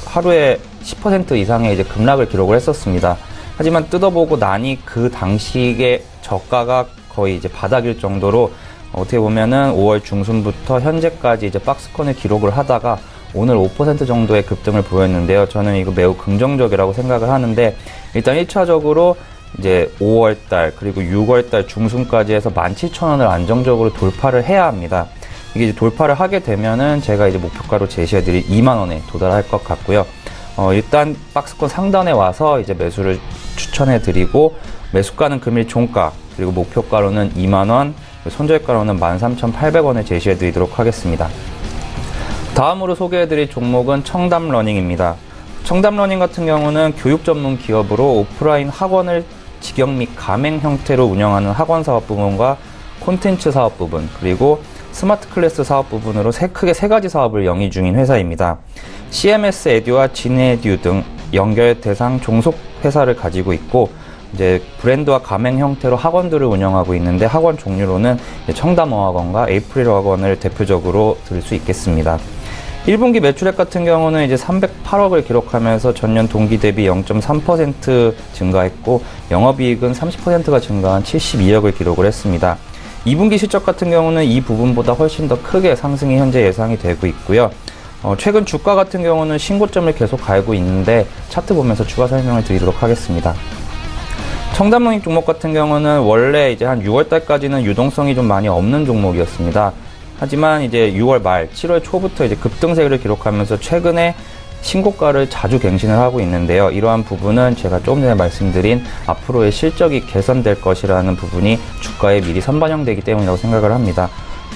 하루에 10% 이상의 이제 급락을 기록을 했었습니다. 하지만 뜯어보고 나니 그 당시의 저가가 거의 이제 바닥일 정도로 어떻게 보면은 5월 중순부터 현재까지 이제 박스권을 기록을 하다가 오늘 5% 정도의 급등을 보였는데요. 저는 이거 매우 긍정적이라고 생각을 하는데, 일단 1차적으로 이제 5월달 그리고 6월달 중순까지 해서 17,000원을 안정적으로 돌파를 해야 합니다. 이게 이제 돌파를 하게 되면은 제가 이제 목표가로 제시해드릴 20,000원에 도달할 것 같고요. 일단 박스권 상단에 와서 이제 매수를 추천해드리고, 매수가는 금일 종가, 그리고 목표가로는 20,000원, 손절가로는 13,800원을 제시해드리도록 하겠습니다. 다음으로 소개해드릴 종목은 청담러닝입니다. 청담러닝 같은 경우는 교육 전문 기업으로 오프라인 학원을 직영 및 가맹 형태로 운영하는 학원 사업 부분과 콘텐츠 사업 부분, 그리고 스마트 클래스 사업 부분으로 크게 세 가지 사업을 영위 중인 회사입니다. CMS 에듀와 진에듀 등 연결 대상 종속 회사를 가지고 있고, 이제 브랜드와 가맹 형태로 학원들을 운영하고 있는데, 학원 종류로는 청담어학원과 에이프릴학원을 대표적으로 들 수 있겠습니다. 1분기 매출액 같은 경우는 이제 308억을 기록하면서 전년 동기 대비 0.3% 증가했고 영업이익은 30%가 증가한 72억을 기록을 했습니다. 2분기 실적 같은 경우는 이 부분보다 훨씬 더 크게 상승이 현재 예상이 되고 있고요. 최근 주가 같은 경우는 신고점을 계속 갈고 있는데 차트 보면서 추가 설명을 드리도록 하겠습니다. 첨단문익 종목 같은 경우는 원래 이제 한 6월 달까지는 유동성이 좀 많이 없는 종목이었습니다. 하지만 이제 6월 말, 7월 초부터 이제 급등세를 기록하면서 최근에 신고가를 자주 갱신을 하고 있는데요. 이러한 부분은 제가 조금 전에 말씀드린 앞으로의 실적이 개선될 것이라는 부분이 주가에 미리 선반영되기 때문이라고 생각을 합니다.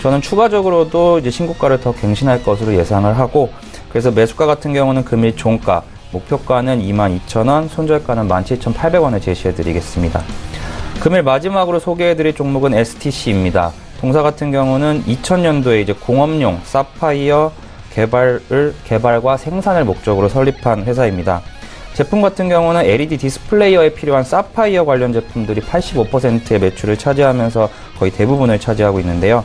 저는 추가적으로도 이제 신고가를 더 갱신할 것으로 예상을 하고, 그래서 매수가 같은 경우는 금일 종가, 목표가는 22,000원, 손절가는 17,800원을 제시해 드리겠습니다. 금일 마지막으로 소개해 드릴 종목은 STC입니다. 동사 같은 경우는 2000년도에 이제 공업용 사파이어 개발과 생산을 목적으로 설립한 회사입니다. 제품 같은 경우는 LED 디스플레이어에 필요한 사파이어 관련 제품들이 85%의 매출을 차지하면서 거의 대부분을 차지하고 있는데요.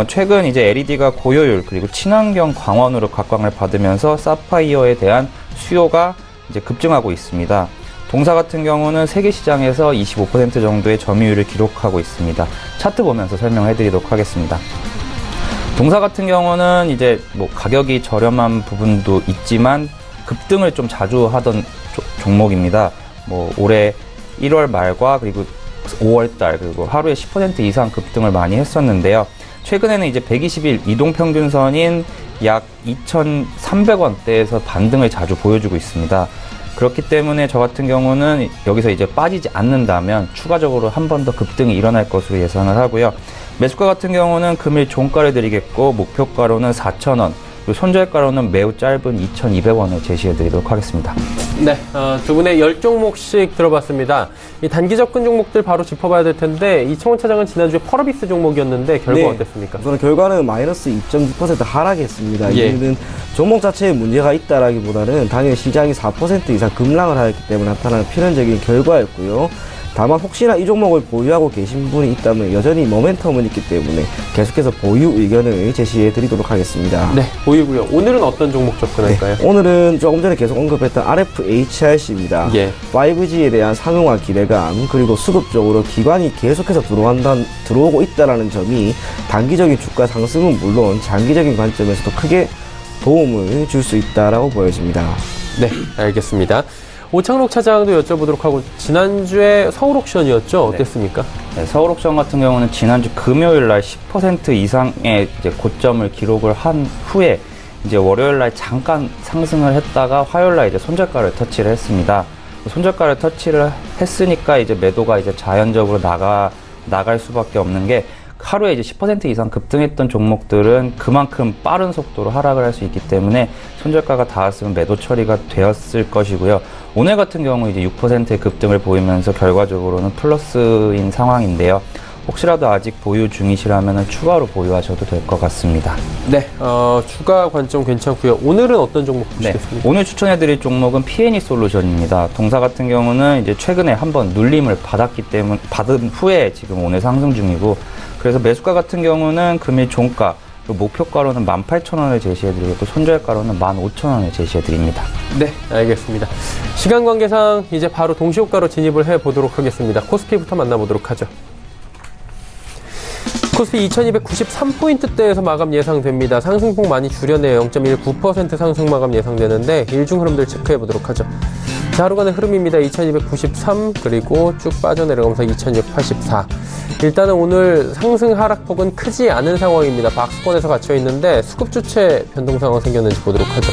최근 이제 LED가 고효율 그리고 친환경 광원으로 각광을 받으면서 사파이어에 대한 수요가 이제 급증하고 있습니다. 동사 같은 경우는 세계 시장에서 25% 정도의 점유율을 기록하고 있습니다. 차트 보면서 설명해 드리도록 하겠습니다. 동사 같은 경우는 이제 뭐 가격이 저렴한 부분도 있지만 급등을 좀 자주 하던 종목입니다. 뭐 올해 1월 말과 그리고 5월 달 그리고 하루에 10% 이상 급등을 많이 했었는데요. 최근에는 이제 120일 이동평균선인 약 2,300원대에서 반등을 자주 보여주고 있습니다. 그렇기 때문에 저 같은 경우는 여기서 이제 빠지지 않는다면 추가적으로 한 번 더 급등이 일어날 것으로 예상을 하고요. 매수가 같은 경우는 금일 종가를 드리겠고 목표가로는 4,000원, 그리고 손절가로는 매우 짧은 2,200원을 제시해 드리도록 하겠습니다. 네, 두 분의 10종목씩 들어봤습니다. 이 단기 접근 종목들 바로 짚어봐야 될 텐데 이청훈 차장은 지난주에 펄어비스 종목이었는데 결과 어땠습니까? 저는 결과는 마이너스 2.6% 하락했습니다. 예. 이는 종목 자체에 문제가 있다라기보다는 당연히 시장이 4% 이상 급락을 하였기 때문에 나타나는 필연적인 결과였고요. 다만 혹시나 이 종목을 보유하고 계신 분이 있다면 여전히 모멘텀은 있기 때문에 계속해서 보유 의견을 제시해 드리도록 하겠습니다. 네, 보유고요. 오늘은 어떤 종목 접근할까요? 네, 오늘은 조금 전에 계속 언급했던 RFHRC입니다. 예. 5G에 대한 상용화 기대감 그리고 수급적으로 기관이 계속해서 들어오고 있다는 점이 단기적인 주가 상승은 물론 장기적인 관점에서도 크게 도움을 줄 수 있다라고 보여집니다. 네, 알겠습니다. 오창록 차장도 여쭤보도록 하고, 지난주에 서울옥션이었죠? 어땠습니까? 네, 서울옥션 같은 경우는 지난주 금요일 날 10% 이상의 이제 고점을 기록을 한 후에 이제 월요일 날 잠깐 상승을 했다가 화요일 날 이제 손절가를 터치를 했습니다. 손절가를 터치를 했으니까 이제 매도가 이제 자연적으로 나갈 수밖에 없는 게, 하루에 이제 10% 이상 급등했던 종목들은 그만큼 빠른 속도로 하락을 할 수 있기 때문에 손절가가 닿았으면 매도 처리가 되었을 것이고요. 오늘 같은 경우 이제 6%의 급등을 보이면서 결과적으로는 플러스인 상황인데요. 혹시라도 아직 보유 중이시라면 추가로 보유하셔도 될 것 같습니다. 네, 추가 관점 괜찮고요. 오늘은 어떤 종목 보시겠습니까? 네, 오늘 추천해드릴 종목은 P&E 솔루션입니다. 동사 같은 경우는 이제 최근에 한번 눌림을 받은 후에 지금 오늘 상승 중이고, 그래서 매수가 같은 경우는 금일 종가, 그리고 목표가로는 18,000원을 제시해드리고 손절가로는 15,000원을 제시해드립니다. 네, 알겠습니다. 시간 관계상 이제 바로 동시효과로 진입을 해보도록 하겠습니다. 코스피부터 만나보도록 하죠. 코스피 2293포인트대에서 마감 예상됩니다. 상승폭 많이 줄여내요. 0.19% 상승 마감 예상되는데 일중 흐름들 체크해보도록 하죠. 자, 하루간의 흐름입니다. 2293 그리고 쭉 빠져내려가면서 2684. 일단은 오늘 상승 하락폭은 크지 않은 상황입니다. 박스권에서 갇혀있는데 수급 주체 변동 상황 생겼는지 보도록 하죠.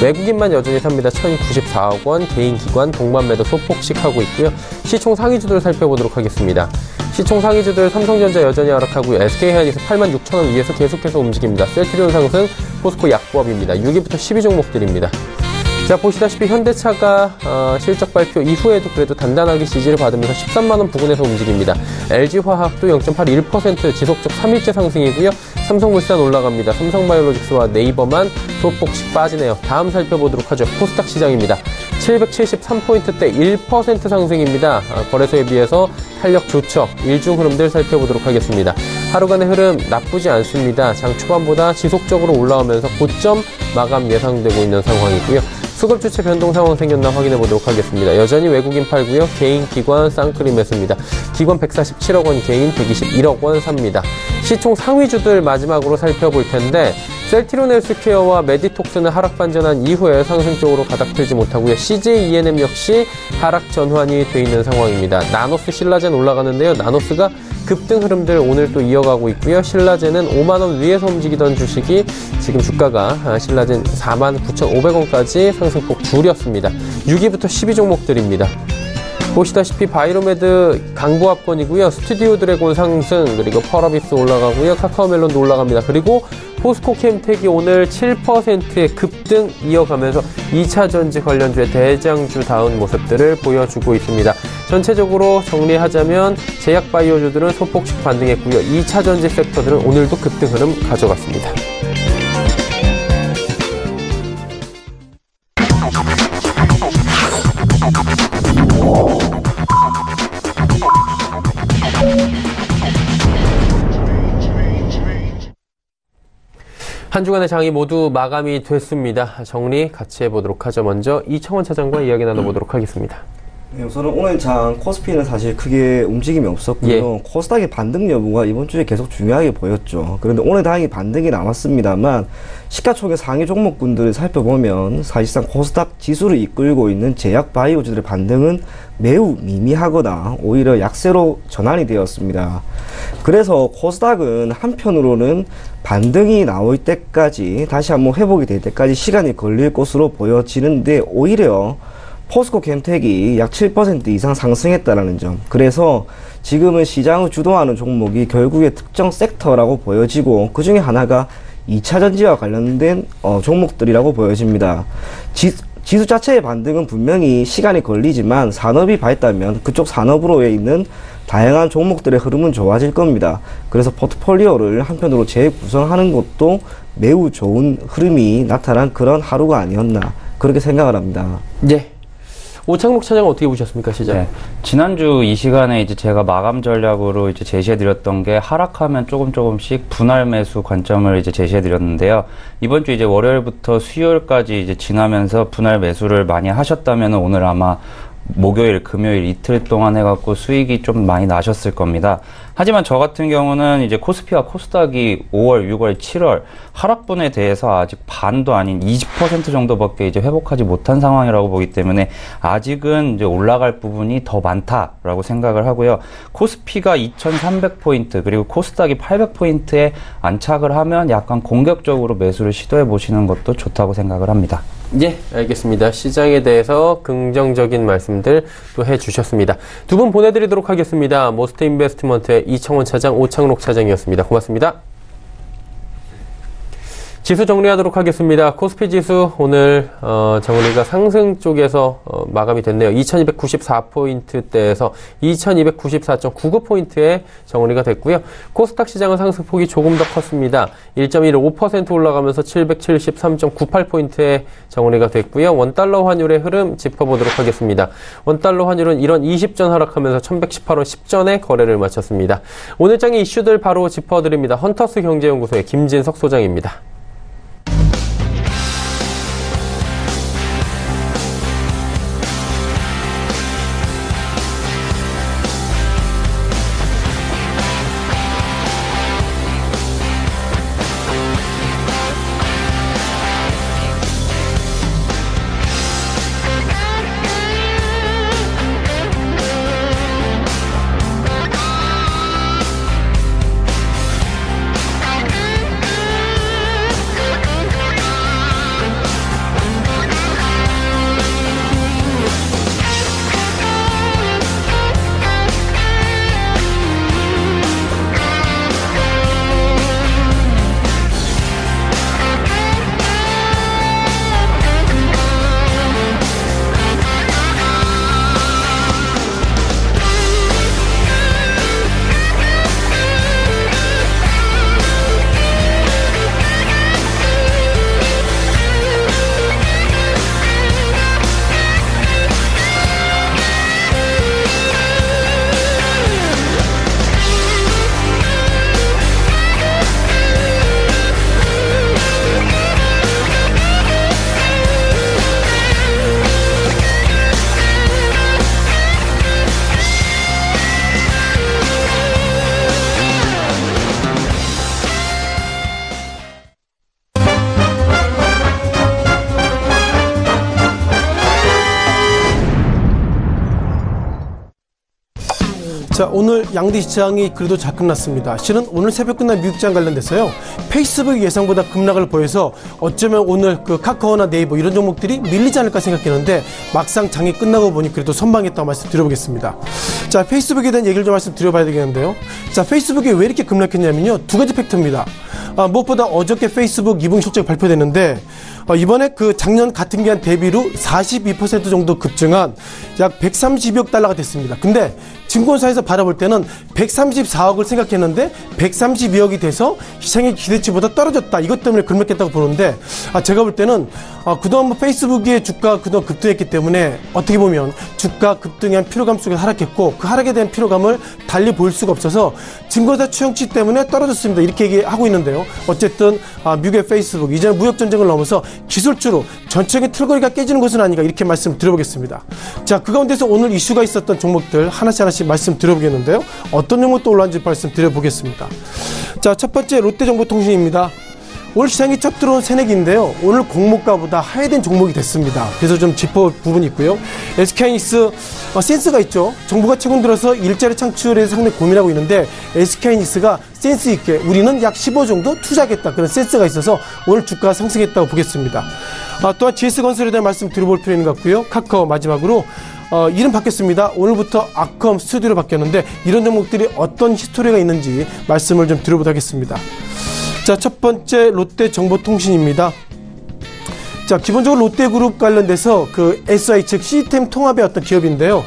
외국인만 여전히 삽니다. 1094억 원, 개인 기관 동반 매도 소폭씩 하고 있고요. 시총 상위주들 살펴보도록 하겠습니다. 시총 상위주들 삼성전자 여전히 하락하고요. SK하이닉스 86,000원 위에서 계속해서 움직입니다. 셀트리온 상승, 포스코 약보합입니다. 6위부터 10위 종목들입니다. 자, 보시다시피 현대차가 실적 발표 이후에도 그래도 단단하게 지지를 받으면서 13만원 부근에서 움직입니다. LG화학도 0.81% 지속적 3일째 상승이고요. 삼성물산 올라갑니다. 삼성바이오로직스와 네이버만 소폭씩 빠지네요. 다음 살펴보도록 하죠. 코스닥 시장입니다. 773포인트대 1% 상승입니다. 거래소에 비해서 탄력 좋죠. 일중 흐름들 살펴보도록 하겠습니다. 하루간의 흐름 나쁘지 않습니다. 장 초반보다 지속적으로 올라오면서 고점 마감 예상되고 있는 상황이고요. 수급 주체 변동 상황 생겼나 확인해 보도록 하겠습니다. 여전히 외국인 팔고요. 개인 기관 쌍끌이 매수입니다. 기관 147억 원, 개인 121억 원 삽니다. 시총 상위주들 마지막으로 살펴볼 텐데 셀트리온 헬스케어와 메디톡스는 하락 반전한 이후에 상승 쪽으로 가닥 틀지 못하고요. CJ E&M 역시 하락 전환이 돼 있는 상황입니다. 나노스, 신라젠 올라가는데요. 나노스가 급등 흐름들 오늘 또 이어가고 있고요. 신라젠은 5만 원 위에서 움직이던 주식이 지금 주가가 신라젠 49,500원까지 상승폭 줄였습니다. 6위부터 10위 종목들입니다. 보시다시피 바이로메드 강보합권이고요. 스튜디오 드래곤 상승, 그리고 펄어비스 올라가고요. 카카오멜론도 올라갑니다. 그리고 포스코 캠텍이 오늘 7%의 급등 이어가면서 2차 전지 관련주의 대장주다운 모습들을 보여주고 있습니다. 전체적으로 정리하자면 제약 바이오주들은 소폭씩 반등했고요. 2차 전지 섹터들은 오늘도 급등 흐름 가져갔습니다. 한 주간의 장이 모두 마감이 됐습니다. 정리 같이 해보도록 하죠. 먼저 이청원 차장과 이야기 나눠보도록 하겠습니다. 네, 우선은 오늘 장 코스피는 사실 크게 움직임이 없었고요. 예. 코스닥의 반등 여부가 이번 주에 계속 중요하게 보였죠. 그런데 오늘 다행히 반등이 남았습니다만 시가총액 상위 종목군들을 살펴보면 사실상 코스닥 지수를 이끌고 있는 제약 바이오주들의 반등은 매우 미미하거나 오히려 약세로 전환이 되었습니다. 그래서 코스닥은 한편으로는 반등이 나올 때까지 다시 한번 회복이 될 때까지 시간이 걸릴 것으로 보여지는데 오히려 포스코 캠텍이 약 7% 이상 상승했다는 점. 그래서 지금은 시장을 주도하는 종목이 결국에 특정 섹터라고 보여지고 그 중에 하나가 2차전지와 관련된 종목들이라고 보여집니다. 지수 자체의 반등은 분명히 시간이 걸리지만 산업이 밝다면 그쪽 산업으로에 있는 다양한 종목들의 흐름은 좋아질 겁니다. 그래서 포트폴리오를 한편으로 재구성하는 것도 매우 좋은 흐름이 나타난 그런 하루가 아니었나 그렇게 생각을 합니다. 네. 오창록 차장은 어떻게 보셨습니까, 시장? 네. 지난주 이 시간에 이제 제가 마감 전략으로 이제 제시해드렸던 게 하락하면 조금씩 분할 매수 관점을 이제 제시해드렸는데요. 이번 주 이제 월요일부터 수요일까지 이제 지나면서 분할 매수를 많이 하셨다면 오늘 아마 목요일, 금요일 이틀 동안 해갖고 수익이 좀 많이 나셨을 겁니다. 하지만 저 같은 경우는 이제 코스피와 코스닥이 5월, 6월, 7월 하락분에 대해서 아직 반도 아닌 20% 정도밖에 이제 회복하지 못한 상황이라고 보기 때문에 아직은 이제 올라갈 부분이 더 많다라고 생각을 하고요. 코스피가 2,300포인트 그리고 코스닥이 800포인트에 안착을 하면 약간 공격적으로 매수를 시도해 보시는 것도 좋다고 생각을 합니다. 예, 알겠습니다. 시장에 대해서 긍정적인 말씀들 또 해주셨습니다. 두 분 보내드리도록 하겠습니다. 모스트 인베스트먼트의 이청원 차장, 오창록 차장이었습니다. 고맙습니다. 지수 정리하도록 하겠습니다. 코스피 지수 오늘 정리가 상승 쪽에서 마감이 됐네요. 2294포인트대에서 2294.99포인트에 정리가 됐고요. 코스닥 시장은 상승폭이 조금 더 컸습니다. 1.15% 올라가면서 773.98포인트에 정리가 됐고요. 원달러 환율의 흐름 짚어보도록 하겠습니다. 원달러 환율은 이런 20전 하락하면서 1118원 10전에 거래를 마쳤습니다. 오늘 장의 이슈들 바로 짚어드립니다. 헌터스 경제연구소의 김진석 소장입니다. 자, 오늘 양대 시장이 그래도 잘 끝났습니다. 실은 오늘 새벽 끝난 미국 시장 관련돼서요, 페이스북이 예상보다 급락을 보여서 어쩌면 오늘 그 카카오나 네이버 이런 종목들이 밀리지 않을까 생각했는데 막상 장이 끝나고 보니 그래도 선방했다고 말씀드려보겠습니다. 자, 페이스북에 대한 얘기를 좀 말씀드려봐야 되겠는데요. 자, 페이스북이 왜 이렇게 급락했냐면요, 두 가지 팩터입니다. 무엇보다 어저께 페이스북 2분기 실적 발표됐는데 이번에 그 작년 같은 기간 대비로 42% 정도 급증한 약 130억 달러가 됐습니다. 근데 증권사에서 바라볼 때는 134억을 생각했는데 132억이 돼서 시장의 기대치보다 떨어졌다. 이것 때문에 급락했다고 보는데 제가 볼 때는 그동안 뭐 페이스북의 주가 그동안 급등했기 때문에 어떻게 보면 주가 급등에 한 피로감 속에 하락했고 그 하락에 대한 피로감을 달리 보일 수가 없어서 증권사 추정치 때문에 떨어졌습니다. 이렇게 얘기하고 있는데요. 어쨌든 미국의 페이스북 이제는 무역 전쟁을 넘어서 기술주로 전체적인 틀거리가 깨지는 것은 아닌가 이렇게 말씀드려보겠습니다. 자, 그 가운데서 오늘 이슈가 있었던 종목들 하나씩 말씀드려보겠는데요. 어떤 종목도 올라왔는지 말씀드려보겠습니다. 자, 첫 번째 롯데정보통신입니다. 올 시장이 첫 들어온 새내기인데요. 오늘 공모가보다 하회된 종목이 됐습니다. 그래서 좀 짚어볼 부분이 있고요. SK하이닉스 센스가 있죠. 정부가 최근 들어서 일자리 창출에 상당히 고민하고 있는데 SK하이닉스가 센스 있게 우리는 약 15 정도 투자하겠다. 그런 센스가 있어서 오늘 주가가 상승했다고 보겠습니다. 또한 GS건설에 대한 말씀 드려볼 필요 있는 것 같고요. 카카오 마지막으로 이름 바뀌었습니다. 오늘부터 아컴 스튜디오로 바뀌었는데 이런 종목들이 어떤 히스토리가 있는지 말씀을 좀 드려보도록 하겠습니다. 자, 첫 번째 롯데정보통신입니다. 자, 기본적으로 롯데그룹 관련돼서 그 SI 즉 시스템 통합의 어떤 기업인데요.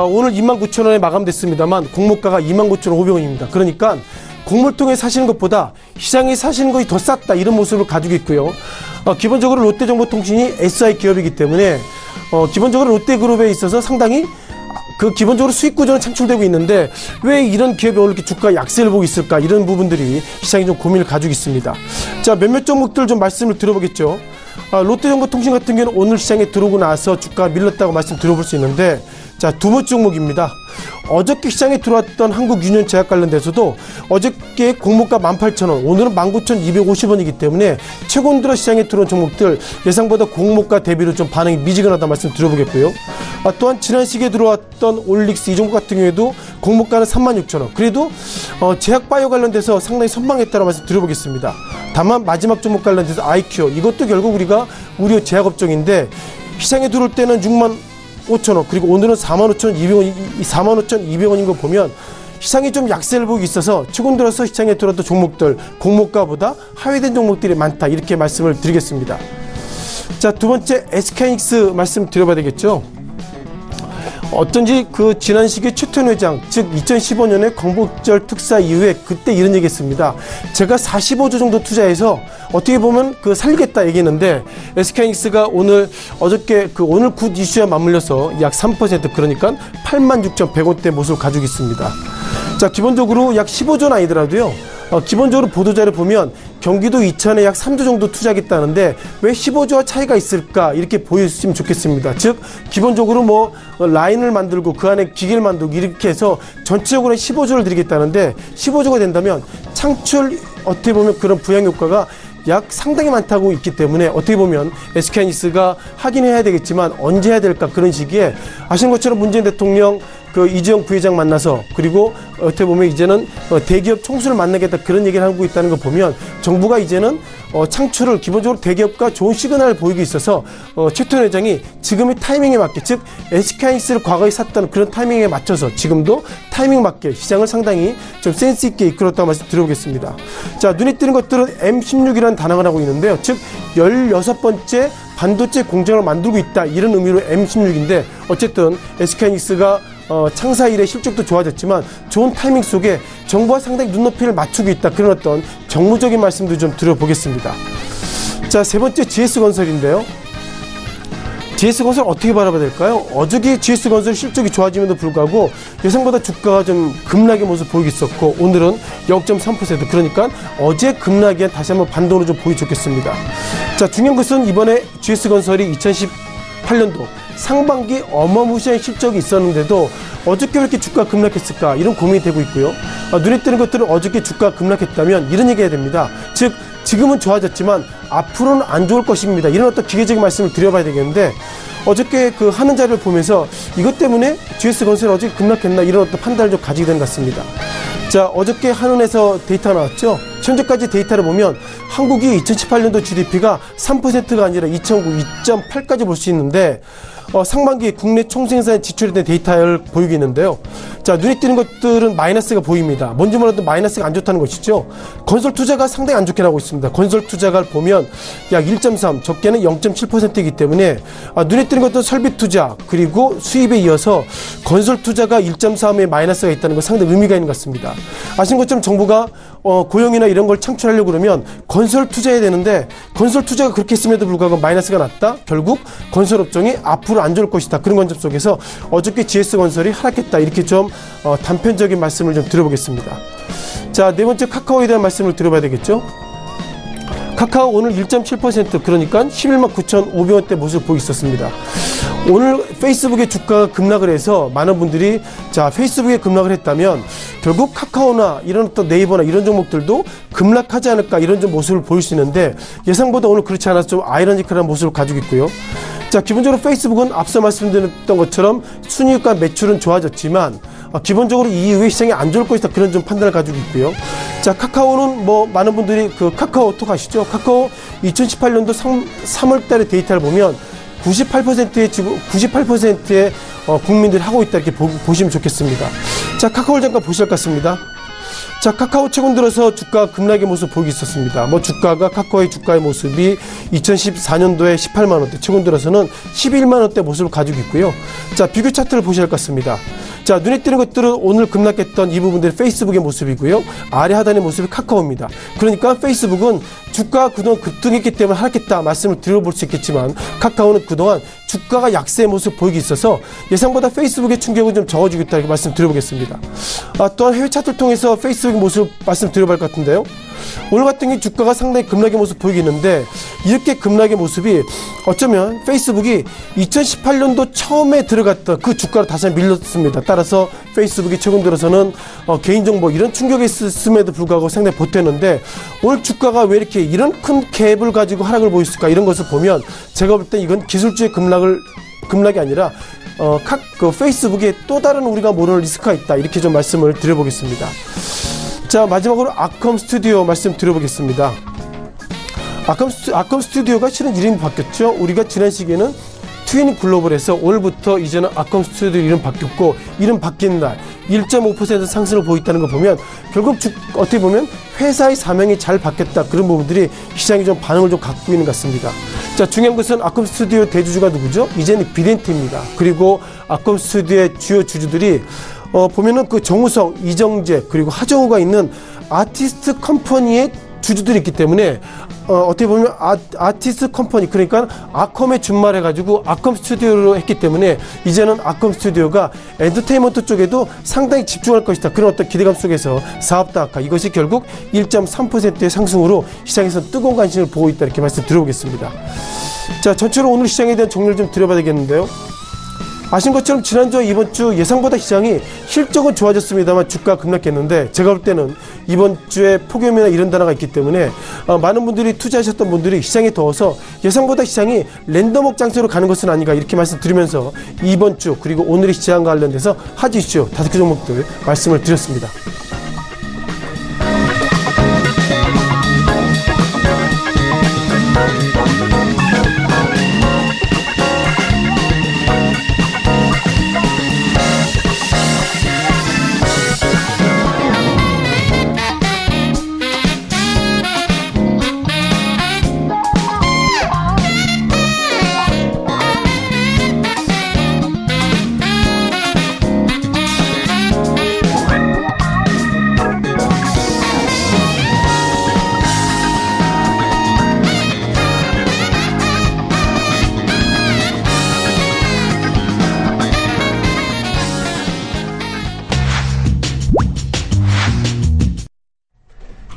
오늘 29,000원에 마감됐습니다만 공모가가 29,500원입니다. 그러니까 공모를 통해 사시는 것보다 시장에 사시는 것이 더 쌌다 이런 모습을 가지고 있고요. 기본적으로 롯데정보통신이 SI 기업이기 때문에 기본적으로 롯데그룹에 있어서 상당히 그 기본적으로 수익 구조는 창출되고 있는데 왜 이런 기업이 오늘 이렇게 주가 약세를 보고 있을까 이런 부분들이 시장이 좀 고민을 가지고 있습니다. 자, 몇몇 종목들 좀 말씀을 드려보겠죠. 롯데정보통신 같은 경우는 오늘 시장에 들어오고 나서 주가가 밀렸다고 말씀 드려볼 수 있는데 자, 두 번째 종목입니다. 어저께 시장에 들어왔던 한국유년제약 관련돼서도 어저께 공모가 18,000원, 오늘은 19,250원이기 때문에 최근 들어 시장에 들어온 종목들 예상보다 공모가 대비로 좀 반응이 미지근하다 말씀 드려보겠고요. 또한 지난 시기에 들어왔던 올릭스 이 종목 같은 경우에도 공모가는 36,000원. 그래도 제약바이오 관련돼서 상당히 선방했다고 말씀 드려보겠습니다. 다만 마지막 종목 관련돼서 아이큐어 이것도 결국 우리가 우리 제약업종인데 시장에 들어올 때는 65,000원 그리고 오늘은 45,200원인 거 보면 시장이 좀 약세를 보고 있어서 최근 들어서 시장에 들어왔던 종목들 공모가보다 하회된 종목들이 많다 이렇게 말씀을 드리겠습니다. 자, 두 번째 SK하이닉스 말씀 드려봐야 되겠죠. 어쩐지 그 지난 시기에 최태원 회장 즉 2015년에 광복절 특사 이후에 그때 이런 얘기했습니다. 제가 45조 정도 투자해서 어떻게 보면 그 살리겠다 얘기했는데 SK하이닉스가 어저께 그 오늘 굿 이슈와 맞물려서 약 3% 그러니까 86,100원대 모습을 가지고 있습니다. 자, 기본적으로 약 15조는 아니더라도요. 기본적으로 보도자료 보면 경기도 이천에 약 3조 정도 투자하겠다는데 왜 15조와 차이가 있을까 이렇게 보였으면 좋겠습니다. 즉 기본적으로 뭐 라인을 만들고 그 안에 기계를 만들고 이렇게 해서 전체적으로 15조를 드리겠다는데 15조가 된다면 창출 어떻게 보면 그런 부양 효과가 약 상당히 많다고 있기 때문에 어떻게 보면 SK하이닉스가 하긴 해야 되겠지만 언제 해야 될까 그런 시기에 아시는 것처럼 문재인 대통령 그 이재용 부회장 만나서 그리고 어떻게 보면 이제는 대기업 총수를 만나겠다 그런 얘기를 하고 있다는 거 보면 정부가 이제는 창출을 기본적으로 대기업과 좋은 시그널을 보이고 있어서 최태원 회장이 지금의 타이밍에 맞게 즉 SK하이닉스를 과거에 샀던 그런 타이밍에 맞춰서 지금도 타이밍 맞게 시장을 상당히 좀 센스 있게 이끌었다고 말씀 드려보겠습니다. 자, 눈에 띄는 것들은 M16이라는 단어가 나오고 있는데요. 즉 16번째 반도체 공장을 만들고 있다 이런 의미로 M16인데 어쨌든 SK하이닉스가 창사 이래 실적도 좋아졌지만 좋은 타이밍 속에 정부와 상당히 눈높이를 맞추고 있다 그런 어떤 정무적인 말씀도 좀 드려보겠습니다. 자, 세 번째 GS건설인데요. GS건설 어떻게 바라봐야 될까요? 어저께 GS건설 실적이 좋아짐에도 불구하고 예상보다 주가가 좀 급락의 모습 보이고 있었고 오늘은 0.3% 그러니까 어제 급락에 다시 한번 반동으로 좀 보이 좋겠습니다. 자, 중요한 것은 이번에 GS건설이 2018년도 상반기 어마무시한 실적이 있었는데도 어저께 왜 이렇게 주가 급락했을까 이런 고민이 되고 있고요. 눈에 띄는 것들은 어저께 주가 급락했다면 이런 얘기 해야 됩니다. 즉 지금은 좋아졌지만 앞으로는 안 좋을 것입니다. 이런 어떤 기계적인 말씀을 드려봐야 되겠는데 어저께 그 하는 자료를 보면서 이것 때문에 GS건설이 어저께 급락했나 이런 어떤 판단을 좀 가지게 된 것 같습니다. 자, 어저께 한은에서 데이터 나왔죠. 현재까지 데이터를 보면 한국이 2018년도 GDP가 3%가 아니라 2009 2.8까지 볼 수 있는데 상반기 국내 총생산에 지출이 된 데이터를 보이고 있는데요. 자, 눈에 띄는 것들은 마이너스가 보입니다. 뭔지 몰라도 마이너스가 안 좋다는 것이죠. 건설 투자가 상당히 안 좋게 나오고 있습니다. 건설 투자가 보면 약 1.3, 적게는 0.7%이기 때문에 눈에 띄는 것도 설비 투자 그리고 수입에 이어서 건설 투자가 1.3의 마이너스가 있다는 건 상당히 의미가 있는 것 같습니다. 아시는 것처럼 정부가 고용이나 이런 걸 창출하려고 그러면 건설 투자해야 되는데 건설 투자가 그렇게 했음에도 불구하고 마이너스가 났다. 결국 건설업종이 앞으로 안 좋을 것이다. 그런 관점 속에서 어저께 GS건설이 하락했다. 이렇게 좀 단편적인 말씀을 좀 드려보겠습니다. 자, 네 번째 카카오에 대한 말씀을 드려봐야 되겠죠. 카카오 오늘 1.7% 그러니까 11만 9,500원대 모습을 보이고 있었습니다. 오늘 페이스북의 주가가 급락을 해서 많은 분들이 자, 페이스북에 급락을 했다면 결국 카카오나 이런 어떤 네이버나 이런 종목들도 급락하지 않을까 이런 좀 모습을 보일 수 있는데 예상보다 오늘 그렇지 않아서 좀 아이러니컬한 모습을 가지고 있고요. 자, 기본적으로 페이스북은 앞서 말씀드렸던 것처럼 순이익과 매출은 좋아졌지만 기본적으로 이 이후에 시장이 안 좋을 것이다 그런 좀 판단을 가지고 있고요. 자, 카카오는 뭐 많은 분들이 그 카카오톡 아시죠? 카카오 2018년도 3월 달의 데이터를 보면 98%의 국민들이 하고 있다 이렇게 보시면 좋겠습니다. 자, 카카오를 잠깐 보실 것 같습니다. 자, 카카오 최근 들어서 주가 급락의 모습 보이고 있었습니다. 뭐 주가가 카카오의 주가의 모습이 2014년도에 18만 원대, 최근 들어서는 11만 원대 모습을 가지고 있고요. 자, 비교 차트를 보셔야 할 것 같습니다. 자, 눈에 띄는 것들은 오늘 급락했던 이 부분들이 페이스북의 모습이고요. 아래 하단의 모습이 카카오입니다. 그러니까 페이스북은 주가가 그동안 급등했기 때문에 하락했다 말씀을 드려볼 수 있겠지만 카카오는 그동안 주가가 약세의 모습 보이고 있어서 예상보다 페이스북의 충격은 좀 적어지겠다 이렇게 말씀드려보겠습니다. 또한 해외 차트를 통해서 페이스북의 모습 말씀드려볼 것 같은데요. 오늘 같은 경우 주가가 상당히 급락의 모습 보이고 있는데 이렇게 급락의 모습이 어쩌면 페이스북이 2018년도 처음에 들어갔던 그 주가로 다시 밀렸습니다. 따라서 페이스북이 최근 들어서는 개인정보 이런 충격이 있음에도 불구하고 상당히 보태는데 오늘 주가가 왜 이렇게 이런 큰 갭을 가지고 하락을 보였을까 이런 것을 보면 제가 볼 때 이건 기술주의 급락이 아니라 그 페이스북에 또 다른 우리가 모르는 리스크가 있다 이렇게 좀 말씀을 드려보겠습니다. 자, 마지막으로 아컴 스튜디오 말씀 드려보겠습니다. 아컴 스튜디오가 실은 이름이 바뀌었죠. 우리가 지난 시기에는 트윈 글로벌에서 오늘부터 이제는 아컴 스튜디오 이름 바뀌었고 이름 바뀐 날 1.5% 상승을 보였다는 거 보면 결국 어떻게 보면 회사의 사명이 잘 바뀌었다 그런 부분들이 시장이 좀 반응을 좀 갖고 있는 것 같습니다. 자, 중요한 것은 아컴 스튜디오 대주주가 누구죠? 이제는 비덴트입니다. 그리고 아컴 스튜디오의 주요 주주들이 보면은 그 정우성, 이정재 그리고 하정우가 있는 아티스트 컴퍼니의 주주들이 있기 때문에 어떻게 보면 아티스트 컴퍼니 그러니까 아컴에 준말해가지고 아컴 스튜디오로 했기 때문에 이제는 아컴 스튜디오가 엔터테인먼트 쪽에도 상당히 집중할 것이다 그런 어떤 기대감 속에서 사업도 악화 이것이 결국 1.3%의 상승으로 시장에서 뜨거운 관심을 보고 있다 이렇게 말씀 드려보겠습니다. 자, 전체로 오늘 시장에 대한 정리를 좀 드려봐야 되겠는데요. 아신 것처럼 지난주와 이번 주 예상보다 시장이 실적은 좋아졌습니다만 주가가 급락했는데 제가 볼 때는 이번 주에 폭염이나 이런 단어가 있기 때문에 많은 분들이 투자하셨던 분들이 시장에 더워서 예상보다 시장이 랜덤워크 장세로 가는 것은 아닌가 이렇게 말씀드리면서 이번 주 그리고 오늘의 시장과 관련돼서 핫 이슈 5개 종목들 말씀을 드렸습니다.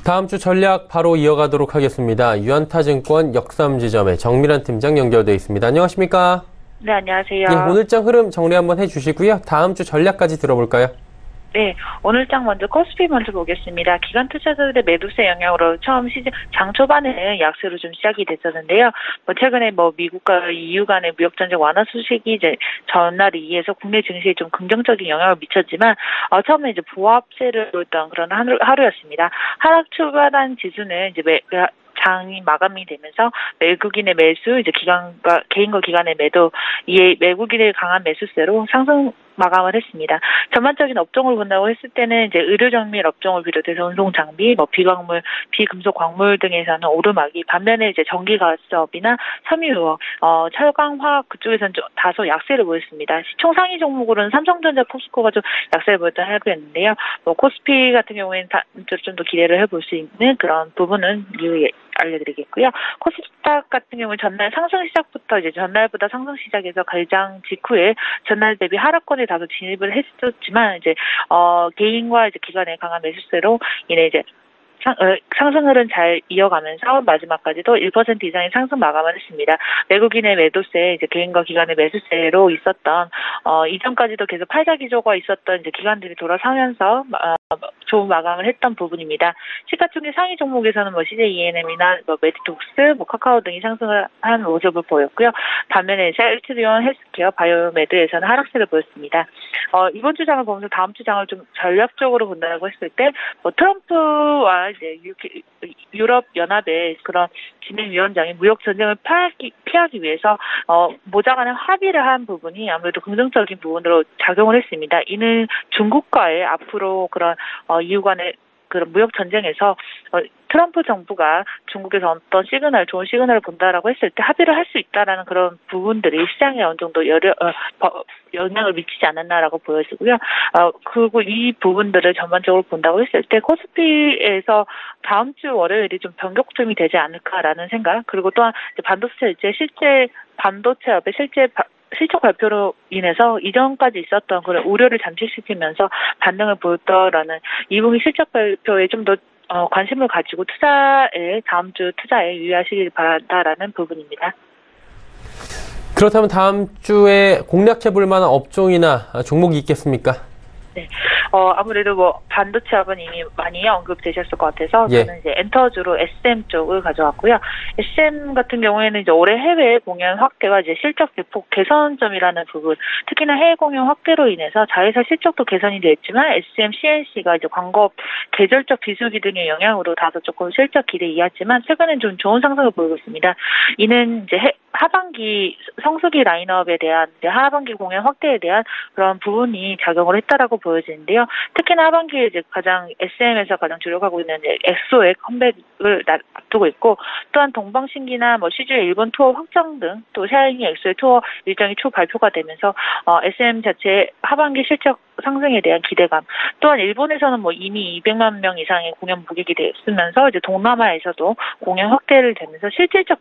다음 주 전략 바로 이어가도록 하겠습니다. 유안타증권 역삼지점의 정밀한 팀장 연결되어 있습니다. 안녕하십니까? 네, 안녕하세요. 예, 오늘장 흐름 정리 한번 해주시고요. 다음 주 전략까지 들어볼까요? 네, 오늘 장 먼저 코스피 먼저 보겠습니다. 기관 투자자들의 매도세 영향으로 처음 장 초반에는 약세로 좀 시작이 됐었는데요. 최근에 미국과 EU 간의 무역 전쟁 완화 소식이 이제 전날에 의해서 국내 증시에 좀 긍정적인 영향을 미쳤지만 처음에 이제 보합세를 보였던 그런 하루였습니다. 하락 출발한 지수는 이제 장이 마감이 되면서 외국인의 매수, 이제 개인과 기관의 매도, 이에 외국인의 강한 매수세로 상승 마감을 했습니다. 전반적인 업종을 본다고 했을 때는 이제 의료정밀 업종을 비롯해서 운송장비, 비광물, 비금속 광물 등에서는 오르막이, 반면에 이제 전기가스업이나 섬유유업, 철강화학 그쪽에서는 좀 다소 약세를 보였습니다. 시총 상위 종목으로는 삼성전자, 포스코가 좀 약세를 보였던 하루였는데요. 코스피 같은 경우에는 좀 더 기대를 해볼 수 있는 그런 부분은 유의 알려드리겠고요. 코스닥 같은 경우는 전날 상승 시작부터 이제 전날보다 상승 시작해서 갈장 직후에 전날 대비 하락권에 다소 진입을 했었지만 이제 개인과 이제 기관의 강한 매수세로 인해 이제 상승률은 잘 이어가면서 마지막까지도 1% 이상의 상승 마감을 했습니다. 외국인의 매도세, 이제 개인과 기관의 매수세로 있었던 이전까지도 계속 팔자 기조가 있었던 이제 기관들이 돌아서면서 좋은 마감을 했던 부분입니다. 시가총액 상위 종목에서는 CJ E&M이나 메디톡스, 카카오 등이 상승을 한 모습을 보였고요. 반면에 셀트리온, 헬스케어, 바이오메드에서는 하락세를 보였습니다. 이번 주장을 보면서 다음 주장을 좀 전략적으로 본다고 했을 때 트럼프와 이제 유럽 연합의 그런 진행위원장이 무역 전쟁을 피하기 위해서 모자간의 합의를 한 부분이 아무래도 긍정적인 부분으로 작용을 했습니다. 이는 중국과의 앞으로 그런 EU 간의 그런 무역 전쟁에서 트럼프 정부가 중국에서 어떤 좋은 시그널을 본다라고 했을 때 합의를 할 수 있다라는 그런 부분들이 시장에 어느 정도 영향을 미치지 않았나라고 보여지고요. 그리고 이 부분들을 전반적으로 본다고 했을 때 코스피에서 다음 주 월요일이 좀 변곡점이 되지 않을까라는 생각, 그리고 또한 반도체업의 실적 발표로 인해서 이전까지 있었던 그런 우려를 잠식시키면서 반등을 보였다라는 2분기 실적 발표에 좀 더 관심을 가지고 다음 주 투자에 유의하시길 바란다라는 부분입니다. 그렇다면 다음 주에 공략해볼 만한 업종이나 종목이 있겠습니까? 네. 아무래도 반도체업은 이미 많이 언급되셨을 것 같아서 저는 이제 엔터주로 SM 쪽을 가져왔고요. SM 같은 경우에는 이제 올해 해외 공연 확대와 이제 실적 대폭 개선점이라는 부분, 특히나 해외 공연 확대로 인해서 자회사 실적도 개선이 됐지만 SM CNC가 이제 광고업 계절적 비수기 등의 영향으로 다소 조금 실적 기대 이하지만 최근엔 좀 좋은 상승을 보이고 있습니다. 이는 이제 하반기 성수기 라인업에 대한 하반기 공연 확대에 대한 그런 부분이 작용을 했다라고 보여지는데요. 특히나 하반기에 이제 SM에서 가장 주력하고 있는 엑소의 컴백을 앞두고 있고, 또한 동방신기나 CG의 일본 투어 확정 등 또 샤이니 엑소의 투어 일정이 초발표가 되면서 SM 자체의 하반기 실적 상승에 대한 기대감, 또한 일본에서는 이미 200만 명 이상의 공연 보객이 됐으면서 이제 동남아에서도 공연 확대를 되면서 실질적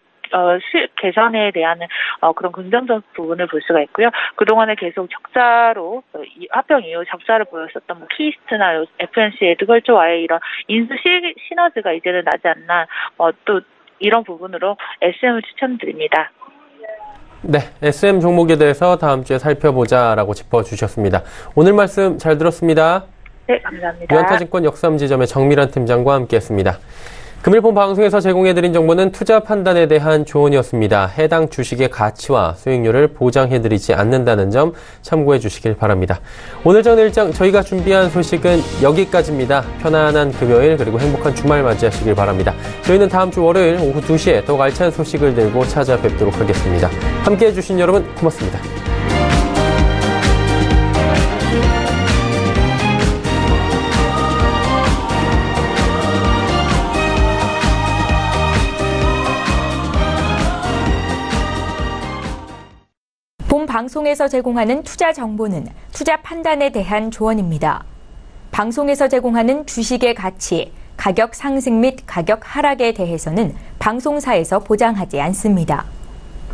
개선에 대한 그런 긍정적 부분을 볼 수가 있고요. 그동안에 계속 적자로 합병 이후 적자를 보였었던 키스트나 FNC, 에드걸조와의 이런 인수 시너지가 이제는 나지 않나, 또 이런 부분으로 SM을 추천드립니다. 네, SM 종목에 대해서 다음 주에 살펴보자라고 짚어주셨습니다. 오늘 말씀 잘 들었습니다. 네, 감사합니다. 유한타증권 역삼지점의 정밀한 팀장과 함께했습니다. 금일본 방송에서 제공해드린 정보는 투자 판단에 대한 조언이었습니다. 해당 주식의 가치와 수익률을 보장해드리지 않는다는 점 참고해 주시길 바랍니다. 오늘 전 일정 저희가 준비한 소식은 여기까지입니다. 편안한 금요일 그리고 행복한 주말 맞이하시길 바랍니다. 저희는 다음 주 월요일 오후 2시에 더욱 알찬 소식을 들고 찾아뵙도록 하겠습니다. 함께해 주신 여러분 고맙습니다. 본 방송에서 제공하는 투자 정보는 투자 판단에 대한 조언입니다. 방송에서 제공하는 주식의 가치, 가격 상승 및 가격 하락에 대해서는 방송사에서 보장하지 않습니다.